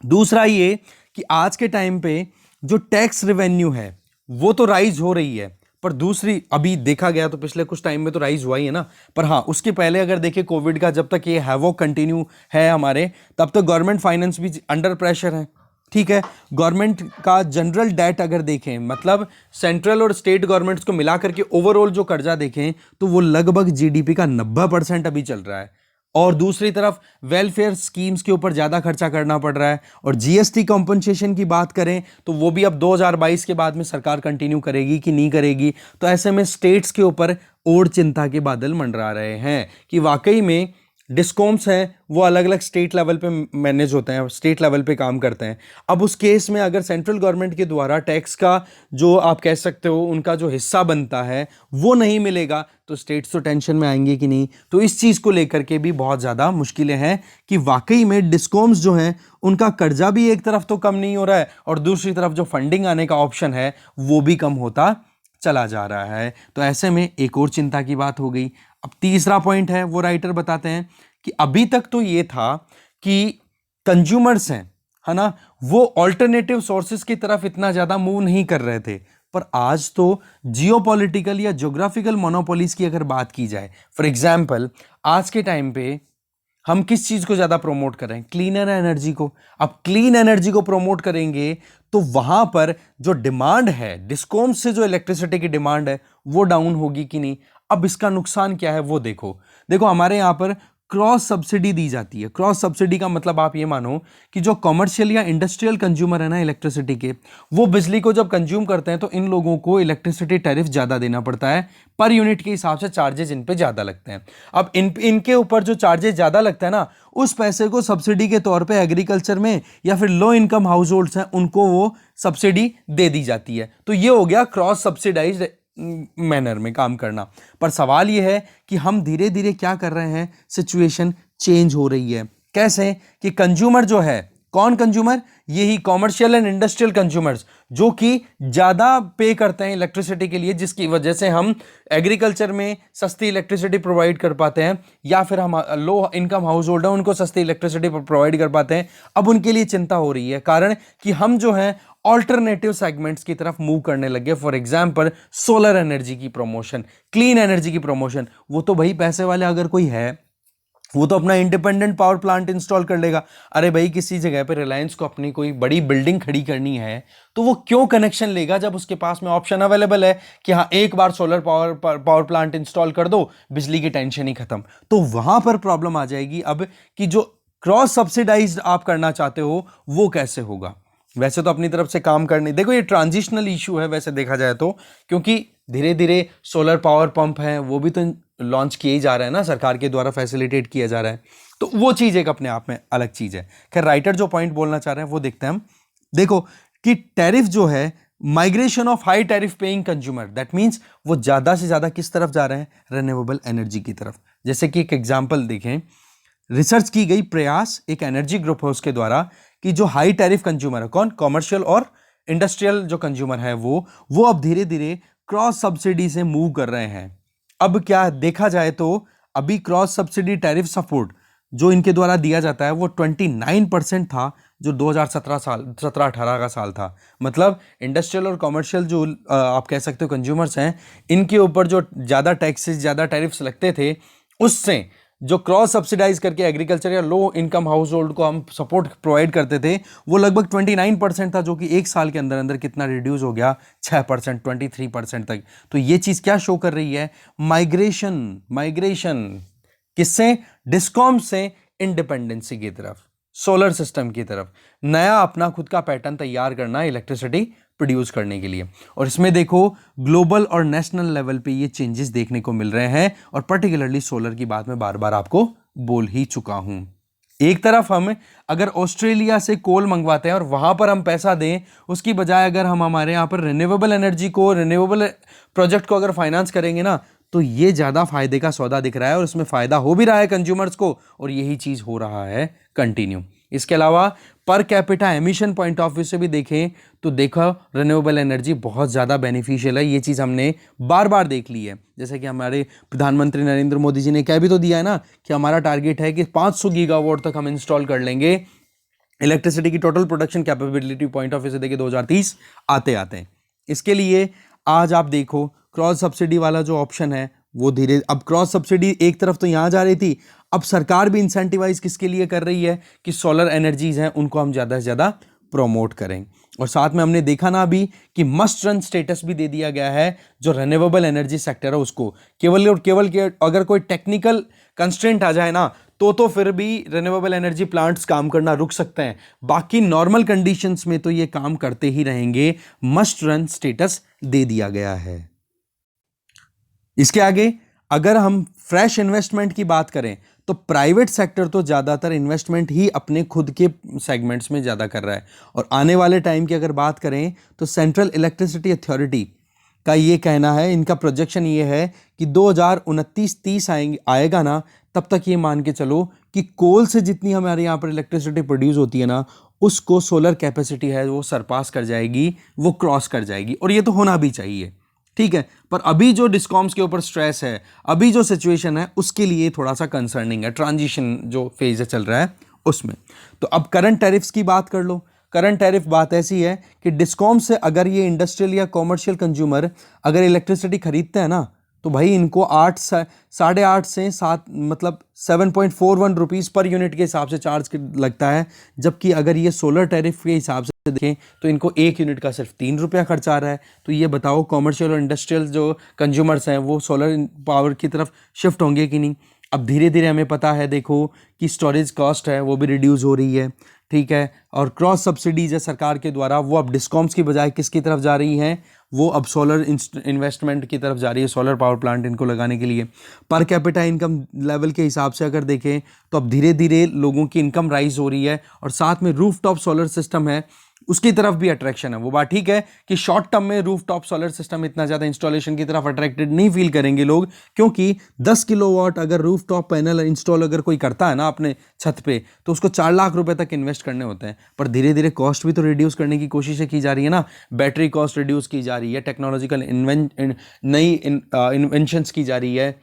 दूसरा ये कि आज के टाइम पे जो टैक्स रेवेन्यू है वो तो राइज हो रही है, पर दूसरी अभी देखा गया तो पिछले कुछ टाइम में तो राइज हुआ ही है ना, पर हाँ उसके पहले अगर देखें कोविड का जब तक ये हैवॉक कंटिन्यू है हमारे, तब तक गवर्नमेंट फाइनेंस भी अंडर प्रेशर है। ठीक है, गवर्नमेंट का जनरल डेट अगर देखें, मतलब सेंट्रल और स्टेट गवर्नमेंट्स को मिला करके ओवरऑल जो कर्जा देखें तो वो लगभग जीडीपी का 90% अभी चल रहा है, और दूसरी तरफ वेलफेयर स्कीम्स के ऊपर ज़्यादा खर्चा करना पड़ रहा है। और जीएसटी कॉम्पनसेशन की बात करें तो वो भी अब 2022 के बाद में सरकार कंटिन्यू करेगी कि नहीं करेगी। तो ऐसे में स्टेट्स के ऊपर और चिंता के बादल मंडरा रहे हैं कि वाकई में डिस्कॉम्स हैं वो अलग अलग स्टेट लेवल पे मैनेज होते हैं, स्टेट लेवल पे काम करते हैं। अब उस केस में अगर सेंट्रल गवर्नमेंट के द्वारा टैक्स का जो आप कह सकते हो उनका जो हिस्सा बनता है वो नहीं मिलेगा तो स्टेट्स तो टेंशन में आएंगे कि नहीं। तो इस चीज़ को लेकर के भी बहुत ज़्यादा मुश्किलें हैं कि वाकई में डिस्कॉम्स जो हैं उनका कर्जा भी एक तरफ तो कम नहीं हो रहा है और दूसरी तरफ जो फंडिंग आने का ऑप्शन है वो भी कम होता चला जा रहा है। तो ऐसे में एक और चिंता की बात हो गई। अब तीसरा पॉइंट है वो राइटर बताते हैं कि अभी तक तो ये था कि कंज्यूमर्स हैं, है ना, वो ऑल्टरनेटिव सोर्सेज की तरफ इतना ज़्यादा मूव नहीं कर रहे थे, पर आज तो जियोपॉलिटिकल या ज्योग्राफिकल मोनोपोलीज की अगर बात की जाए, फॉर एग्जाम्पल आज के टाइम पे हम किस चीज को ज्यादा प्रोमोट कर रहे हैं? क्लीनर एनर्जी को। अब क्लीन एनर्जी को प्रोमोट करेंगे तो वहां पर जो डिमांड है, डिस्कॉम से जो इलेक्ट्रिसिटी की डिमांड है वो डाउन होगी कि नहीं? अब इसका नुकसान क्या है वो देखो। देखो हमारे यहां पर क्रॉस सब्सिडी दी जाती है। क्रॉस सब्सिडी का मतलब आप ये मानो कि जो कमर्शियल या इंडस्ट्रियल कंज्यूमर है ना इलेक्ट्रिसिटी के, वो बिजली को जब कंज्यूम करते हैं तो इन लोगों को इलेक्ट्रिसिटी टैरिफ ज्यादा देना पड़ता है, पर यूनिट के हिसाब से चार्जेस इन पे ज्यादा लगते हैं। अब इनके ऊपर जो चार्जेस ज्यादा लगता है ना, उस पैसे को सब्सिडी के तौर पे एग्रीकल्चर में या फिर लो इनकम हाउस होल्ड्स हैं उनको वो सब्सिडी दे दी जाती है। तो ये हो गया क्रॉस सब्सिडाइज्ड मैनर में काम करना। पर सवाल यह है कि हम धीरे धीरे क्या कर रहे हैं, सिचुएशन चेंज हो रही है। कैसे कि कंज्यूमर जो है, कौन कंज्यूमर? यही कॉमर्शियल एंड इंडस्ट्रियल कंज्यूमर्स जो कि ज्यादा पे करते हैं इलेक्ट्रिसिटी के लिए, जिसकी वजह से हम एग्रीकल्चर में सस्ती इलेक्ट्रिसिटी प्रोवाइड कर पाते हैं, या फिर हम लो इनकम हाउस होल्डर उनको सस्ती इलेक्ट्रिसिटी प्रोवाइड कर पाते हैं। अब उनके लिए चिंता हो रही है, कारण कि हम जो है ऑल्टरनेटिव सेगमेंट्स की तरफ मूव करने लगे। फॉर एग्जाम्पल सोलर एनर्जी की प्रमोशन, क्लीन एनर्जी की प्रमोशन। वो तो भाई पैसे वाले अगर कोई है वो तो अपना इंडिपेंडेंट पावर प्लांट इंस्टॉल कर लेगा। अरे भाई किसी जगह पे रिलायंस को अपनी कोई बड़ी बिल्डिंग खड़ी करनी है तो वो क्यों कनेक्शन लेगा जब उसके पास में ऑप्शन अवेलेबल है कि हाँ एक बार सोलर पावर प्लांट इंस्टॉल कर दो, बिजली की टेंशन ही खत्म। तो वहां पर प्रॉब्लम आ जाएगी अब कि जो क्रॉस सब्सिडाइज्ड आप करना चाहते हो वो कैसे होगा। वैसे तो अपनी तरफ से काम करने, देखो ये ट्रांजिशनल इशू है वैसे देखा जाए तो, क्योंकि धीरे धीरे सोलर पावर पंप हैं वो भी तो लॉन्च किए ही जा रहे हैं ना, सरकार के द्वारा फैसिलिटेट किया जा रहा है। तो वो चीज एक अपने आप में अलग चीज है। खैर राइटर जो पॉइंट बोलना चाह रहे हैं वो देखते हैं हम। देखो कि टैरिफ जो है, migration of high tariff paying consumer, that means वो ज्यादा से ज्यादा किस तरफ जा रहे हैं? रिन्यूएबल एनर्जी की तरफ। जैसे कि एक एग्जांपल देखें, रिसर्च की गई प्रयास एक एनर्जी ग्रुप है उसके द्वारा कि जो हाई टैरिफ कंज्यूमर है, कौन? कॉमर्शियल और इंडस्ट्रियल जो कंज्यूमर है वो अब धीरे धीरे क्रॉस सब्सिडी से मूव कर रहे हैं। अब क्या देखा जाए तो अभी क्रॉस सब्सिडी टैरिफ सपोर्ट जो इनके द्वारा दिया जाता है वो 29% था जो 2017-18 का साल था। मतलब इंडस्ट्रियल और कॉमर्शियल जो आप कह सकते हो कंज्यूमर्स हैं, इनके ऊपर जो ज़्यादा टैक्सेस, ज़्यादा टैरिफ्स लगते थे, उससे जो क्रॉस सब्सिडाइज करके एग्रीकल्चर या लो इनकम हाउस होल्ड को हम सपोर्ट प्रोवाइड करते थे, वो लगभग 29% था, जो कि एक साल के अंदर अंदर कितना रिड्यूस हो गया? 6%, 23% तक। तो ये चीज क्या शो कर रही है? माइग्रेशन किससे? डिस्कॉम से इंडिपेंडेंसी की तरफ, सोलर सिस्टम की तरफ, नया अपना खुद का पैटर्न तैयार करना इलेक्ट्रिसिटी प्रोड्यूस करने के लिए। और इसमें देखो ग्लोबल और नेशनल लेवल पे ये चेंजेस देखने को मिल रहे हैं, और पर्टिकुलरली सोलर की बात मैं बार बार आपको बोल ही चुका हूं। एक तरफ हम अगर ऑस्ट्रेलिया से कोल मंगवाते हैं और वहां पर हम पैसा दें, उसकी बजाय अगर हम हमारे यहाँ पर रिन्यूएबल एनर्जी को, रिन्यूएबल प्रोजेक्ट को अगर फाइनेंस करेंगे ना, तो ये ज्यादा फायदे का सौदा दिख रहा है, और इसमें फायदा हो भी रहा है कंज्यूमर्स को, और यही चीज हो रहा है कंटिन्यू। इसके अलावा per capita emission point of view से भी देखें तो देखो रिन्यूएबल एनर्जी बहुत ज़्यादा बेनिफिशियल है। ये चीज़ हमने बार बार देख ली है। जैसे कि हमारे प्रधानमंत्री नरेंद्र मोदी जी ने कह भी तो दिया है ना कि हमारा टारगेट है कि 500 गीगावाट तक हम इंस्टॉल कर लेंगे इलेक्ट्रिसिटी की total production capability point of view से देखें 2030 आते आते। इसके लिए आज आप देखो क्रॉस सब्सिडी वाला जो ऑप्शन है वो धीरे, अब क्रॉस सब्सिडी एक तरफ तो यहाँ जा रही थी, अब सरकार भी इंसेंटिवाइज किसके लिए कर रही है कि सोलर एनर्जीज हैं उनको हम ज़्यादा से ज़्यादा प्रोमोट करें। और साथ में हमने देखा ना अभी कि मस्ट रन स्टेटस भी दे दिया गया है जो रिन्यूएबल एनर्जी सेक्टर है उसको। केवल और केवल के अगर कोई टेक्निकल कंस्ट्रेंट आ जाए ना तो फिर भी रिन्यूएबल एनर्जी प्लांट्स काम करना रुक सकते हैं, बाकी नॉर्मल कंडीशंस में तो ये काम करते ही रहेंगे। मस्ट रन स्टेटस दे दिया गया है। इसके आगे अगर हम फ्रेश इन्वेस्टमेंट की बात करें तो प्राइवेट सेक्टर तो ज़्यादातर इन्वेस्टमेंट ही अपने खुद के सेगमेंट्स में ज़्यादा कर रहा है। और आने वाले टाइम की अगर बात करें तो सेंट्रल इलेक्ट्रिसिटी अथॉरिटी का ये कहना है, इनका प्रोजेक्शन ये है कि 2029-30 आएगा ना, तब तक ये मान के चलो कि कोल से जितनी हमारे यहाँ पर इलेक्ट्रिसिटी प्रोड्यूस होती है ना, उसको सोलर कैपेसिटी है वो सरपास कर जाएगी, वो क्रॉस कर जाएगी। और ये तो होना भी चाहिए, ठीक है। पर अभी जो डिस्कॉम्स के ऊपर स्ट्रेस है, अभी जो सिचुएशन है उसके लिए थोड़ा सा कंसर्निंग है, ट्रांजिशन जो फेज चल रहा है उसमें। तो अब करंट टैरिफ्स की बात कर लो। करंट टैरिफ बात ऐसी है कि डिस्कॉम से अगर ये इंडस्ट्रियल या कॉमर्शियल कंज्यूमर अगर इलेक्ट्रिसिटी खरीदते हैं ना, तो भाई इनको 8 से 7 मतलब 7.41 रुपीज़ पर यूनिट के हिसाब से चार्ज लगता है। जबकि अगर ये सोलर टैरिफ के हिसाब से देखें तो इनको 1 यूनिट का सिर्फ 3 रुपया खर्चा आ रहा है। तो ये बताओ कॉमर्शियल और इंडस्ट्रियल जो कंज्यूमर्स हैं वो सोलर पावर की तरफ शिफ्ट होंगे कि नहीं। अब धीरे धीरे हमें पता है देखो कि स्टोरेज कॉस्ट है वो भी रिड्यूस हो रही है, ठीक है, और क्रॉस सब्सिडीज है सरकार के द्वारा, वो अब डिस्कॉम्स की बजाय किसकी तरफ जा रही हैं, वो अब सोलर इन्वेस्टमेंट की तरफ जा रही है, सोलर पावर प्लांट इनको लगाने के लिए। पर कैपिटा इनकम लेवल के हिसाब से अगर देखें तो अब धीरे धीरे लोगों की इनकम राइज हो रही है और साथ में रूफटॉप सोलर सिस्टम है उसकी तरफ भी अट्रैक्शन है। वो बात ठीक है कि शॉर्ट टर्म में रूफटॉप सोलर सिस्टम इतना ज़्यादा इंस्टॉलेशन की तरफ अट्रैक्टेड नहीं फील करेंगे लोग, क्योंकि 10 किलोवाट अगर रूफटॉप पैनल इंस्टॉल अगर कोई करता है ना अपने छत पे तो उसको 4 लाख रुपए तक इन्वेस्ट करने होते हैं। पर धीरे धीरे कॉस्ट भी तो रिड्यूस करने की कोशिशें की जा रही है ना, बैटरी कॉस्ट रिड्यूस की जा रही है, टेक्नोलॉजिकल नई इन्वेंशंस की जा रही है,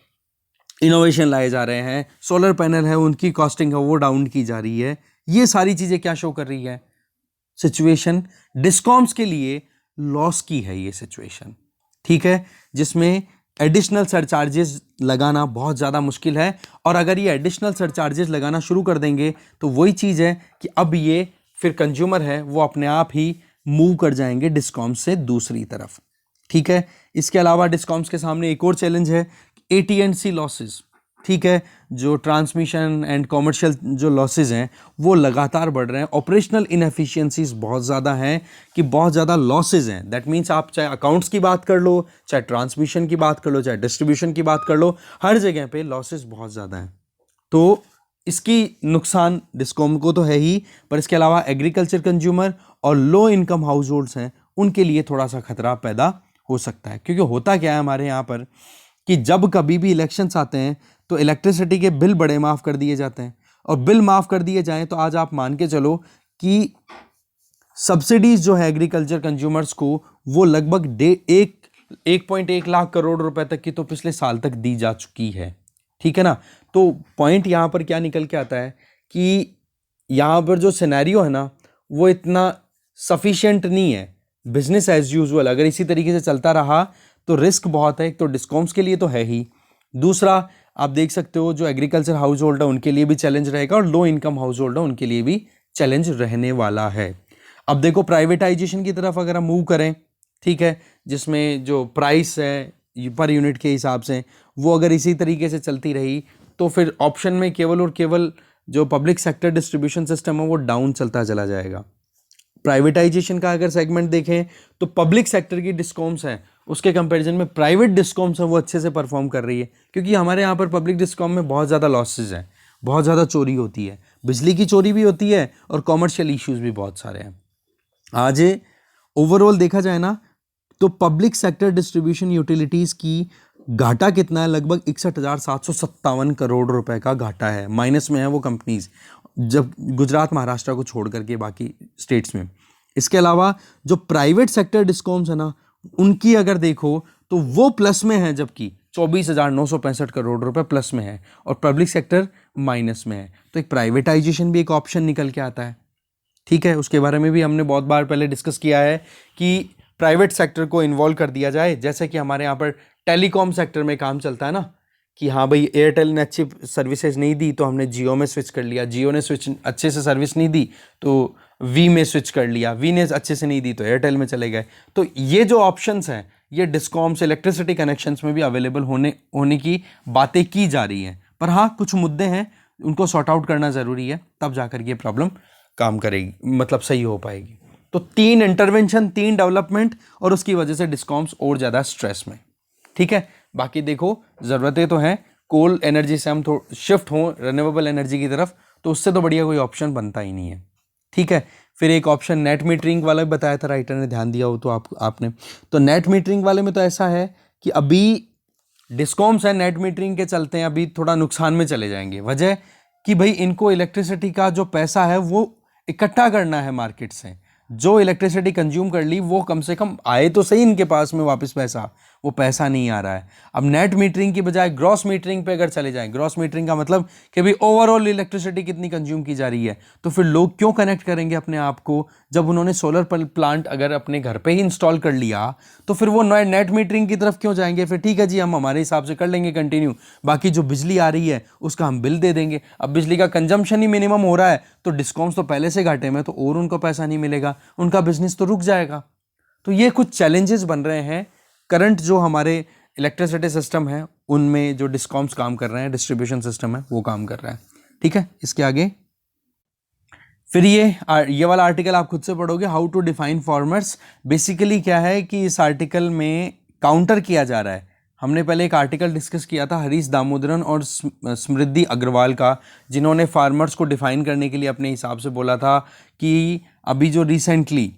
इनोवेशन लाए जा रहे हैं, सोलर पैनल है उनकी कॉस्टिंग है वो डाउन की जा रही है। ये सारी चीज़ें क्या शो कर रही है, सिचुएशन डिस्कॉम्स के लिए लॉस की है ये सिचुएशन, ठीक है, जिसमें एडिशनल सरचार्जेस लगाना बहुत ज़्यादा मुश्किल है। और अगर ये एडिशनल सरचार्जेस लगाना शुरू कर देंगे तो वही चीज़ है कि अब ये फिर कंज्यूमर है वो अपने आप ही मूव कर जाएंगे डिस्कॉम्स से दूसरी तरफ, ठीक है। इसके अलावा डिस्कॉम्स के सामने एक और चैलेंज है, AT&C लॉसेज, ठीक है, जो ट्रांसमिशन एंड कॉमर्शियल जो लॉसेज हैं वो लगातार बढ़ रहे हैं। ऑपरेशनल इनएफिशिएंसीज बहुत ज़्यादा हैं कि बहुत ज़्यादा लॉसेज हैं। दैट मीन्स आप चाहे अकाउंट्स की बात कर लो, चाहे ट्रांसमिशन की बात कर लो, चाहे डिस्ट्रीब्यूशन की बात कर लो, हर जगह पे लॉसेज बहुत ज़्यादा हैं। तो इसकी नुकसान डिस्कॉम को तो है ही, पर इसके अलावा एग्रीकल्चर कंज्यूमर और लो इनकम हाउस होल्ड्स हैं उनके लिए थोड़ा सा खतरा पैदा हो सकता है। क्योंकि होता क्या है हमारे यहाँ पर कि जब कभी भी इलेक्शंस आते हैं तो इलेक्ट्रिसिटी के बिल बड़े माफ़ कर दिए जाते हैं, और बिल माफ़ कर दिए जाएं तो आज आप मान के चलो कि सब्सिडीज जो है एग्रीकल्चर कंज्यूमर्स को वो लगभग 1.1 लाख करोड़ रुपए तक की तो पिछले साल तक दी जा चुकी है, ठीक है ना। तो पॉइंट यहाँ पर क्या निकल के आता है कि यहाँ पर जो सिनेरियो है ना वो इतना सफिशिएंट नहीं है। बिजनेस एज यूजुअल अगर इसी तरीके से चलता रहा तो रिस्क बहुत है, एक तो डिस्कॉम्स के लिए तो है ही, दूसरा आप देख सकते हो जो एग्रीकल्चर हाउस होल्ड है उनके लिए भी चैलेंज रहेगा और लो इनकम हाउस होल्ड है उनके लिए भी चैलेंज रहने वाला है। अब देखो प्राइवेटाइजेशन की तरफ अगर हम मूव करें, ठीक है, जिसमें जो प्राइस है पर यूनिट के हिसाब से वो अगर इसी तरीके से चलती रही तो फिर ऑप्शन में केवल और केवल जो पब्लिक सेक्टर डिस्ट्रीब्यूशन सिस्टम है वो डाउन चलता चला जाएगा। प्राइवेटाइजेशन का अगर सेगमेंट देखें तो पब्लिक सेक्टर की डिस्कॉम्स हैं उसके कंपैरिजन में प्राइवेट डिस्कॉम्स हैं वो अच्छे से परफॉर्म कर रही है, क्योंकि हमारे यहाँ पर पब्लिक डिस्कॉम में बहुत ज़्यादा लॉसेज हैं, बहुत ज़्यादा चोरी होती है, बिजली की चोरी भी होती है और कॉमर्शियल इश्यूज भी बहुत सारे हैं। आज ओवरऑल देखा जाए ना तो पब्लिक सेक्टर डिस्ट्रीब्यूशन यूटिलिटीज़ की घाटा कितना है, लगभग 61,757 करोड़ रुपए का घाटा है, माइनस में है वो कंपनीज, जब गुजरात महाराष्ट्र को छोड़ करके बाकी स्टेट्स में। इसके अलावा जो प्राइवेट सेक्टर डिस्कॉम्स है ना उनकी अगर देखो तो वो प्लस में है, जबकि 24,965 करोड़ रुपए प्लस में है और पब्लिक सेक्टर माइनस में है। तो एक प्राइवेटाइजेशन भी एक ऑप्शन निकल के आता है, ठीक है, उसके बारे में भी हमने बहुत बार पहले डिस्कस किया है कि प्राइवेट सेक्टर को इन्वॉल्व कर दिया जाए। जैसे कि हमारे यहाँ पर टेलीकॉम सेक्टर में काम चलता है ना कि हाँ भाई एयरटेल ने अच्छी सर्विसेज नहीं दी तो हमने जियो में स्विच कर लिया, जियो ने स्विच अच्छे से सर्विस नहीं दी तो वी में स्विच कर लिया, वी ने अच्छे से नहीं दी तो एयरटेल में चले गए। तो ये जो ऑप्शंस हैं ये डिस्कॉम्स इलेक्ट्रिसिटी कनेक्शंस में भी अवेलेबल होने की बातें की जा रही हैं। पर हाँ कुछ मुद्दे हैं उनको सॉर्ट आउट करना ज़रूरी है, तब जाकर ये प्रॉब्लम काम करेगी, मतलब सही हो पाएगी। तो 3 इंटरवेंशन, 3 डेवलपमेंट और उसकी वजह से डिस्कॉम्स और ज़्यादा स्ट्रेस में, ठीक है। बाकी देखो ज़रूरतें तो हैं, कोल एनर्जी से हम शिफ्ट हों रिन्यूएबल एनर्जी की तरफ तो उससे तो बढ़िया कोई ऑप्शन बनता ही नहीं है, ठीक है। फिर एक ऑप्शन नेट मीटरिंग वाला भी बताया था, राइटर ने ध्यान दिया हो तो आपने तो नेट मीटरिंग वाले में तो ऐसा है कि अभी डिस्कॉम्स है नेट मीटरिंग के चलते हैं अभी थोड़ा नुकसान में चले जाएंगे। वजह कि भाई इनको इलेक्ट्रिसिटी का जो पैसा है वो इकट्ठा करना है मार्केट से, जो इलेक्ट्रिसिटी कंज्यूम कर ली वो कम से कम आए तो सही इनके पास में वापस पैसा, वो पैसा नहीं आ रहा है। अब नेट मीटरिंग की बजाय ग्रॉस मीटरिंग पे अगर चले जाएं, ग्रॉस मीटरिंग का मतलब कि भाई ओवरऑल इलेक्ट्रिसिटी कितनी कंज्यूम की जा रही है, तो फिर लोग क्यों कनेक्ट करेंगे अपने आप को? जब उन्होंने सोलर प्लांट अगर अपने घर पे ही इंस्टॉल कर लिया तो फिर वो नए नेट मीटरिंग की तरफ क्यों जाएंगे? फिर ठीक है जी, हम हमारे हिसाब से कर लेंगे कंटिन्यू, बाकी जो बिजली आ रही है उसका हम बिल दे देंगे। अब बिजली का कंजम्पशन ही मिनिमम हो रहा है तो डिस्कॉम्स तो पहले से घाटे में, तो और उनको पैसा नहीं मिलेगा, उनका बिजनेस तो रुक जाएगा। तो ये कुछ चैलेंजेस बन रहे हैं करंट जो हमारे इलेक्ट्रिसिटी सिस्टम है उनमें, जो डिस्कॉम्स काम कर रहे हैं, डिस्ट्रीब्यूशन सिस्टम है वो काम कर रहा है। ठीक है, इसके आगे फिर ये वाला आर्टिकल आप खुद से पढ़ोगे, how to define farmers. Basically क्या है कि इस आर्टिकल में काउंटर किया जा रहा है। हमने पहले एक आर्टिकल डिस्कस किया था हरीश दामोदरन और समृद्धि अग्रवाल का, जिन्होंने फार्मर्स को डिफाइन करने के लिए अपने हिसाब से बोला था कि अभी जो recently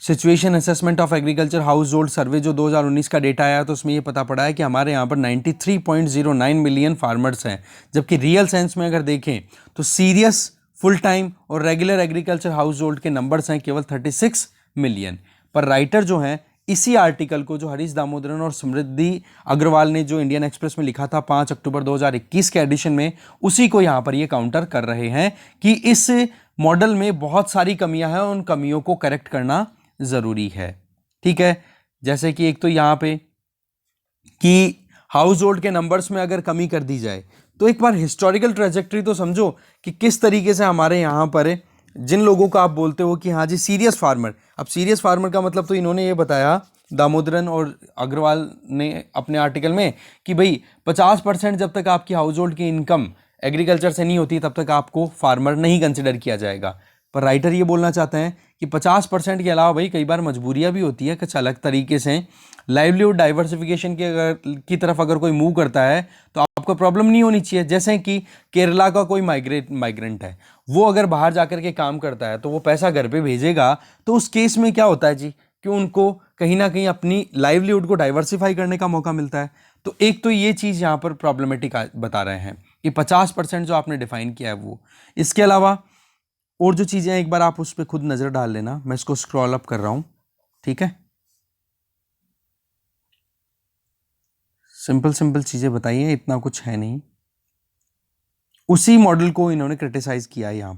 situation assessment of agriculture household survey जो 2019 का डेटा आया तो उसमें ये पता पड़ा है कि हमारे यहाँ पर 93.09 मिलियन फार्मर्स हैं, जबकि रियल सेंस में अगर देखें तो सीरियस, फुल टाइम और रेगुलर एग्रीकल्चर हाउस होल्ड के नंबर्स हैं केवल 36 मिलियन। पर राइटर जो हैं इसी आर्टिकल को, जो हरीश दामोदरन और समृद्धि अग्रवाल ने जो इंडियन एक्सप्रेस में लिखा था 5 अक्टूबर 2021 के एडिशन में, उसी को यहाँ पर ये काउंटर कर रहे हैं कि इस मॉडल में बहुत सारी कमियां हैं, उन कमियों को करेक्ट करना ज़रूरी है। ठीक है, जैसे कि एक तो यहाँ पे कि हाउस होल्ड के नंबर्स में अगर कमी कर दी जाए तो एक बार हिस्टोरिकल ट्रेजेक्ट्री तो समझो कि किस तरीके से हमारे यहाँ पर जिन लोगों को आप बोलते हो कि हाँ जी सीरियस फार्मर, अब सीरियस फार्मर का मतलब तो इन्होंने ये बताया दामोदरन और अग्रवाल ने अपने आर्टिकल में कि भाई 50% जब तक आपकी हाउस होल्ड की इनकम एग्रीकल्चर से नहीं होती तब तक आपको फार्मर नहीं कंसिडर किया जाएगा। पर राइटर ये बोलना चाहते हैं कि 50% के अलावा भाई कई बार मजबूरियां भी होती है, कुछ अलग तरीके से लाइवलीहुड डाइवर्सिफिकेशन की तरफ अगर कोई मूव करता है तो आपको प्रॉब्लम नहीं होनी चाहिए। जैसे कि केरला का कोई माइग्रेंट है, वो अगर बाहर जाकर के काम करता है तो वो पैसा घर पे भेजेगा, तो उस केस में क्या होता है जी कि उनको कहीं ना कहीं अपनी लाइवलीहुड को डाइवर्सिफाई करने का मौका मिलता है। तो एक तो ये चीज़ यहाँ पर प्रॉब्लमेटिक बता रहे हैं कि 50% जो आपने डिफाइन किया है वो। इसके अलावा और जो चीज़ें हैं एक बार आप उस पर खुद नज़र डाल लेना, मैं इसको स्क्रॉल अप कर रहा हूँ। ठीक है, सिंपल चीज़ें बताइए, इतना कुछ है नहीं। उसी मॉडल को इन्होंने क्रिटिसाइज किया है यहाँ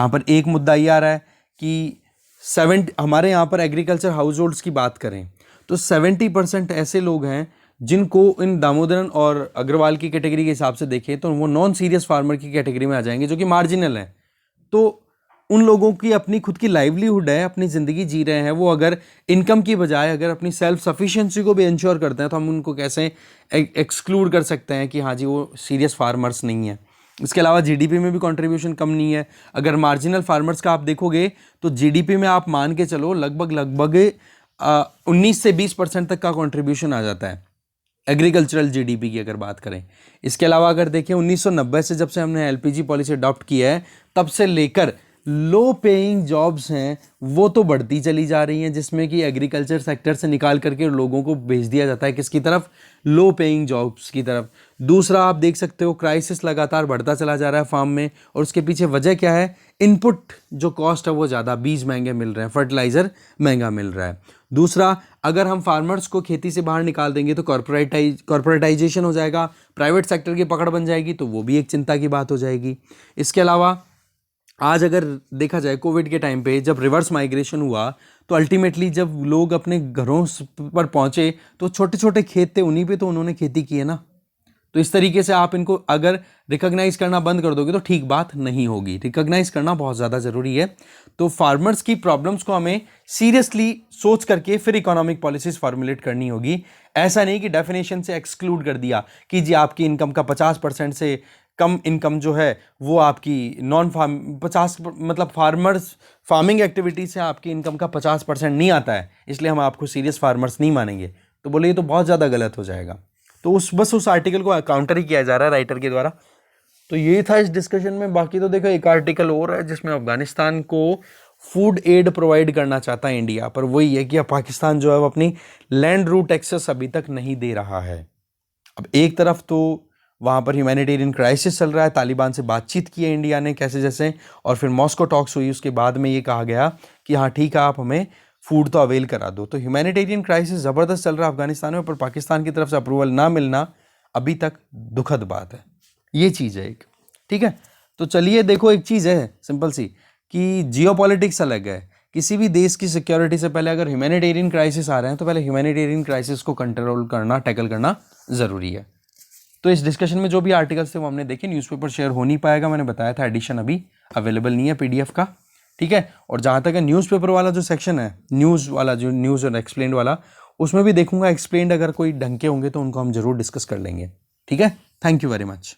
पर एक मुद्दा ये आ रहा है कि हमारे यहाँ पर एग्रीकल्चर हाउस होल्ड्स की बात करें तो 70% ऐसे लोग हैं जिनको इन दामोदरन और अग्रवाल की कैटेगरी के हिसाब से देखें तो वो नॉन सीरियस फार्मर की कैटेगरी में आ जाएंगे, जो कि मार्जिनल है। तो उन लोगों की अपनी खुद की लाइवलीहुड है, अपनी ज़िंदगी जी रहे हैं, वो अगर इनकम की बजाय अगर अपनी सेल्फ सफिशिएंसी को भी इंश्योर करते हैं तो हम उनको कैसे एक्सक्लूड कर सकते हैं कि हाँ जी वो सीरियस फार्मर्स नहीं है। इसके अलावा जीडीपी में भी कंट्रीब्यूशन कम नहीं है। अगर मार्जिनल फार्मर्स का आप देखोगे तो जीडीपी में आप मान के चलो लगभग 19 से 20% तक का कंट्रीब्यूशन आ जाता है एग्रीकल्चरल जीडीपी की अगर बात करें। इसके अलावा अगर देखें 1990 से जब से हमने एलपीजी पॉलिसी अडॉप्ट की है तब से लेकर लो पेइंग जॉब्स हैं वो तो बढ़ती चली जा रही हैं, जिसमें कि एग्रीकल्चर सेक्टर से निकाल करके लोगों को भेज दिया जाता है किसकी तरफ, लो पेइंग जॉब्स की तरफ। दूसरा आप देख सकते हो क्राइसिस लगातार बढ़ता चला जा रहा है फार्म में, और उसके पीछे वजह क्या है, इनपुट जो कॉस्ट है वो ज़्यादा, बीज महंगे मिल रहे हैं, फर्टिलाइज़र महंगा मिल रहा है। दूसरा, अगर हम फार्मर्स को खेती से बाहर निकाल देंगे तो कॉर्पोरेटाइजेशन हो जाएगा, प्राइवेट सेक्टर की पकड़ बन जाएगी, तो वो भी एक चिंता की बात हो जाएगी। इसके अलावा आज अगर देखा जाए कोविड के टाइम पे जब रिवर्स माइग्रेशन हुआ तो अल्टीमेटली जब लोग अपने घरों पर पहुंचे तो छोटे छोटे खेत थे, उन्हीं पे तो उन्होंने खेती की है ना। तो इस तरीके से आप इनको अगर रिकॉग्नाइज करना बंद कर दोगे तो ठीक बात नहीं होगी, रिकॉग्नाइज करना बहुत ज़्यादा ज़रूरी है। तो फार्मर्स की प्रॉब्लम्स को हमें सीरियसली सोच करके फिर इकोनॉमिक पॉलिसीज फॉर्मुलेट करनी होगी। ऐसा नहीं कि डेफिनेशन से एक्सक्लूड कर दिया कि जी आपकी इनकम का 50% से कम इनकम जो है वो आपकी नॉन फार्म 50 मतलब फार्मर्स फार्मिंग एक्टिविटी से आपकी इनकम का 50% नहीं आता है, इसलिए हम आपको सीरियस फार्मर्स नहीं मानेंगे। तो बोले ये तो बहुत ज़्यादा गलत हो जाएगा। तो उस आर्टिकल को काउंटर ही किया जा रहा है राइटर के द्वारा। तो ये था इस डिस्कशन में। बाकी तो देखो एक आर्टिकल और है जिसमें अफगानिस्तान को फूड एड प्रोवाइड करना चाहता है इंडिया, पर वही है कि अब पाकिस्तान जो है वो अपनी लैंड रूट एक्सेस अभी तक नहीं दे रहा है। अब एक तरफ तो वहाँ पर ह्यूमैनिटेरियन क्राइसिस चल रहा है, तालिबान से बातचीत की है इंडिया ने कैसे जैसे, और फिर मॉस्को टॉक्स हुई, उसके बाद में ये कहा गया कि हाँ ठीक है आप हमें फूड तो अवेल करा दो। तो ह्यूमैनिटेरियन क्राइसिस ज़बरदस्त चल रहा है अफगानिस्तान में, पर पाकिस्तान की तरफ से अप्रूवल ना मिलना अभी तक दुखद बात है। ये चीज़ है एक, ठीक है। तो चलिए देखो, एक चीज़ है सिंपल सी कि जियोपॉलिटिक्स अलग है। किसी भी देश की सिक्योरिटी से पहले अगर ह्यूमैनिटेरियन क्राइसिस आ रहे हैं तो पहले ह्यूमैनिटेरियन क्राइसिस को कंट्रोल करना, टैकल करना ज़रूरी है। तो इस डिस्कशन में जो भी आर्टिकल्स थे वो हमने देखे। न्यूज़पेपर शेयर हो नहीं पाएगा, मैंने बताया था, एडिशन अभी अवेलेबल नहीं है पीडीएफ का, ठीक है। और जहाँ तक है न्यूज़पेपर वाला जो सेक्शन है, न्यूज़ वाला जो न्यूज़ और एक्सप्लेन्ड वाला, उसमें भी देखूंगा एक्सप्लेन्ड अगर कोई ढंग के होंगे तो उनको हम जरूर डिस्कस कर लेंगे, ठीक है। Thank you very much.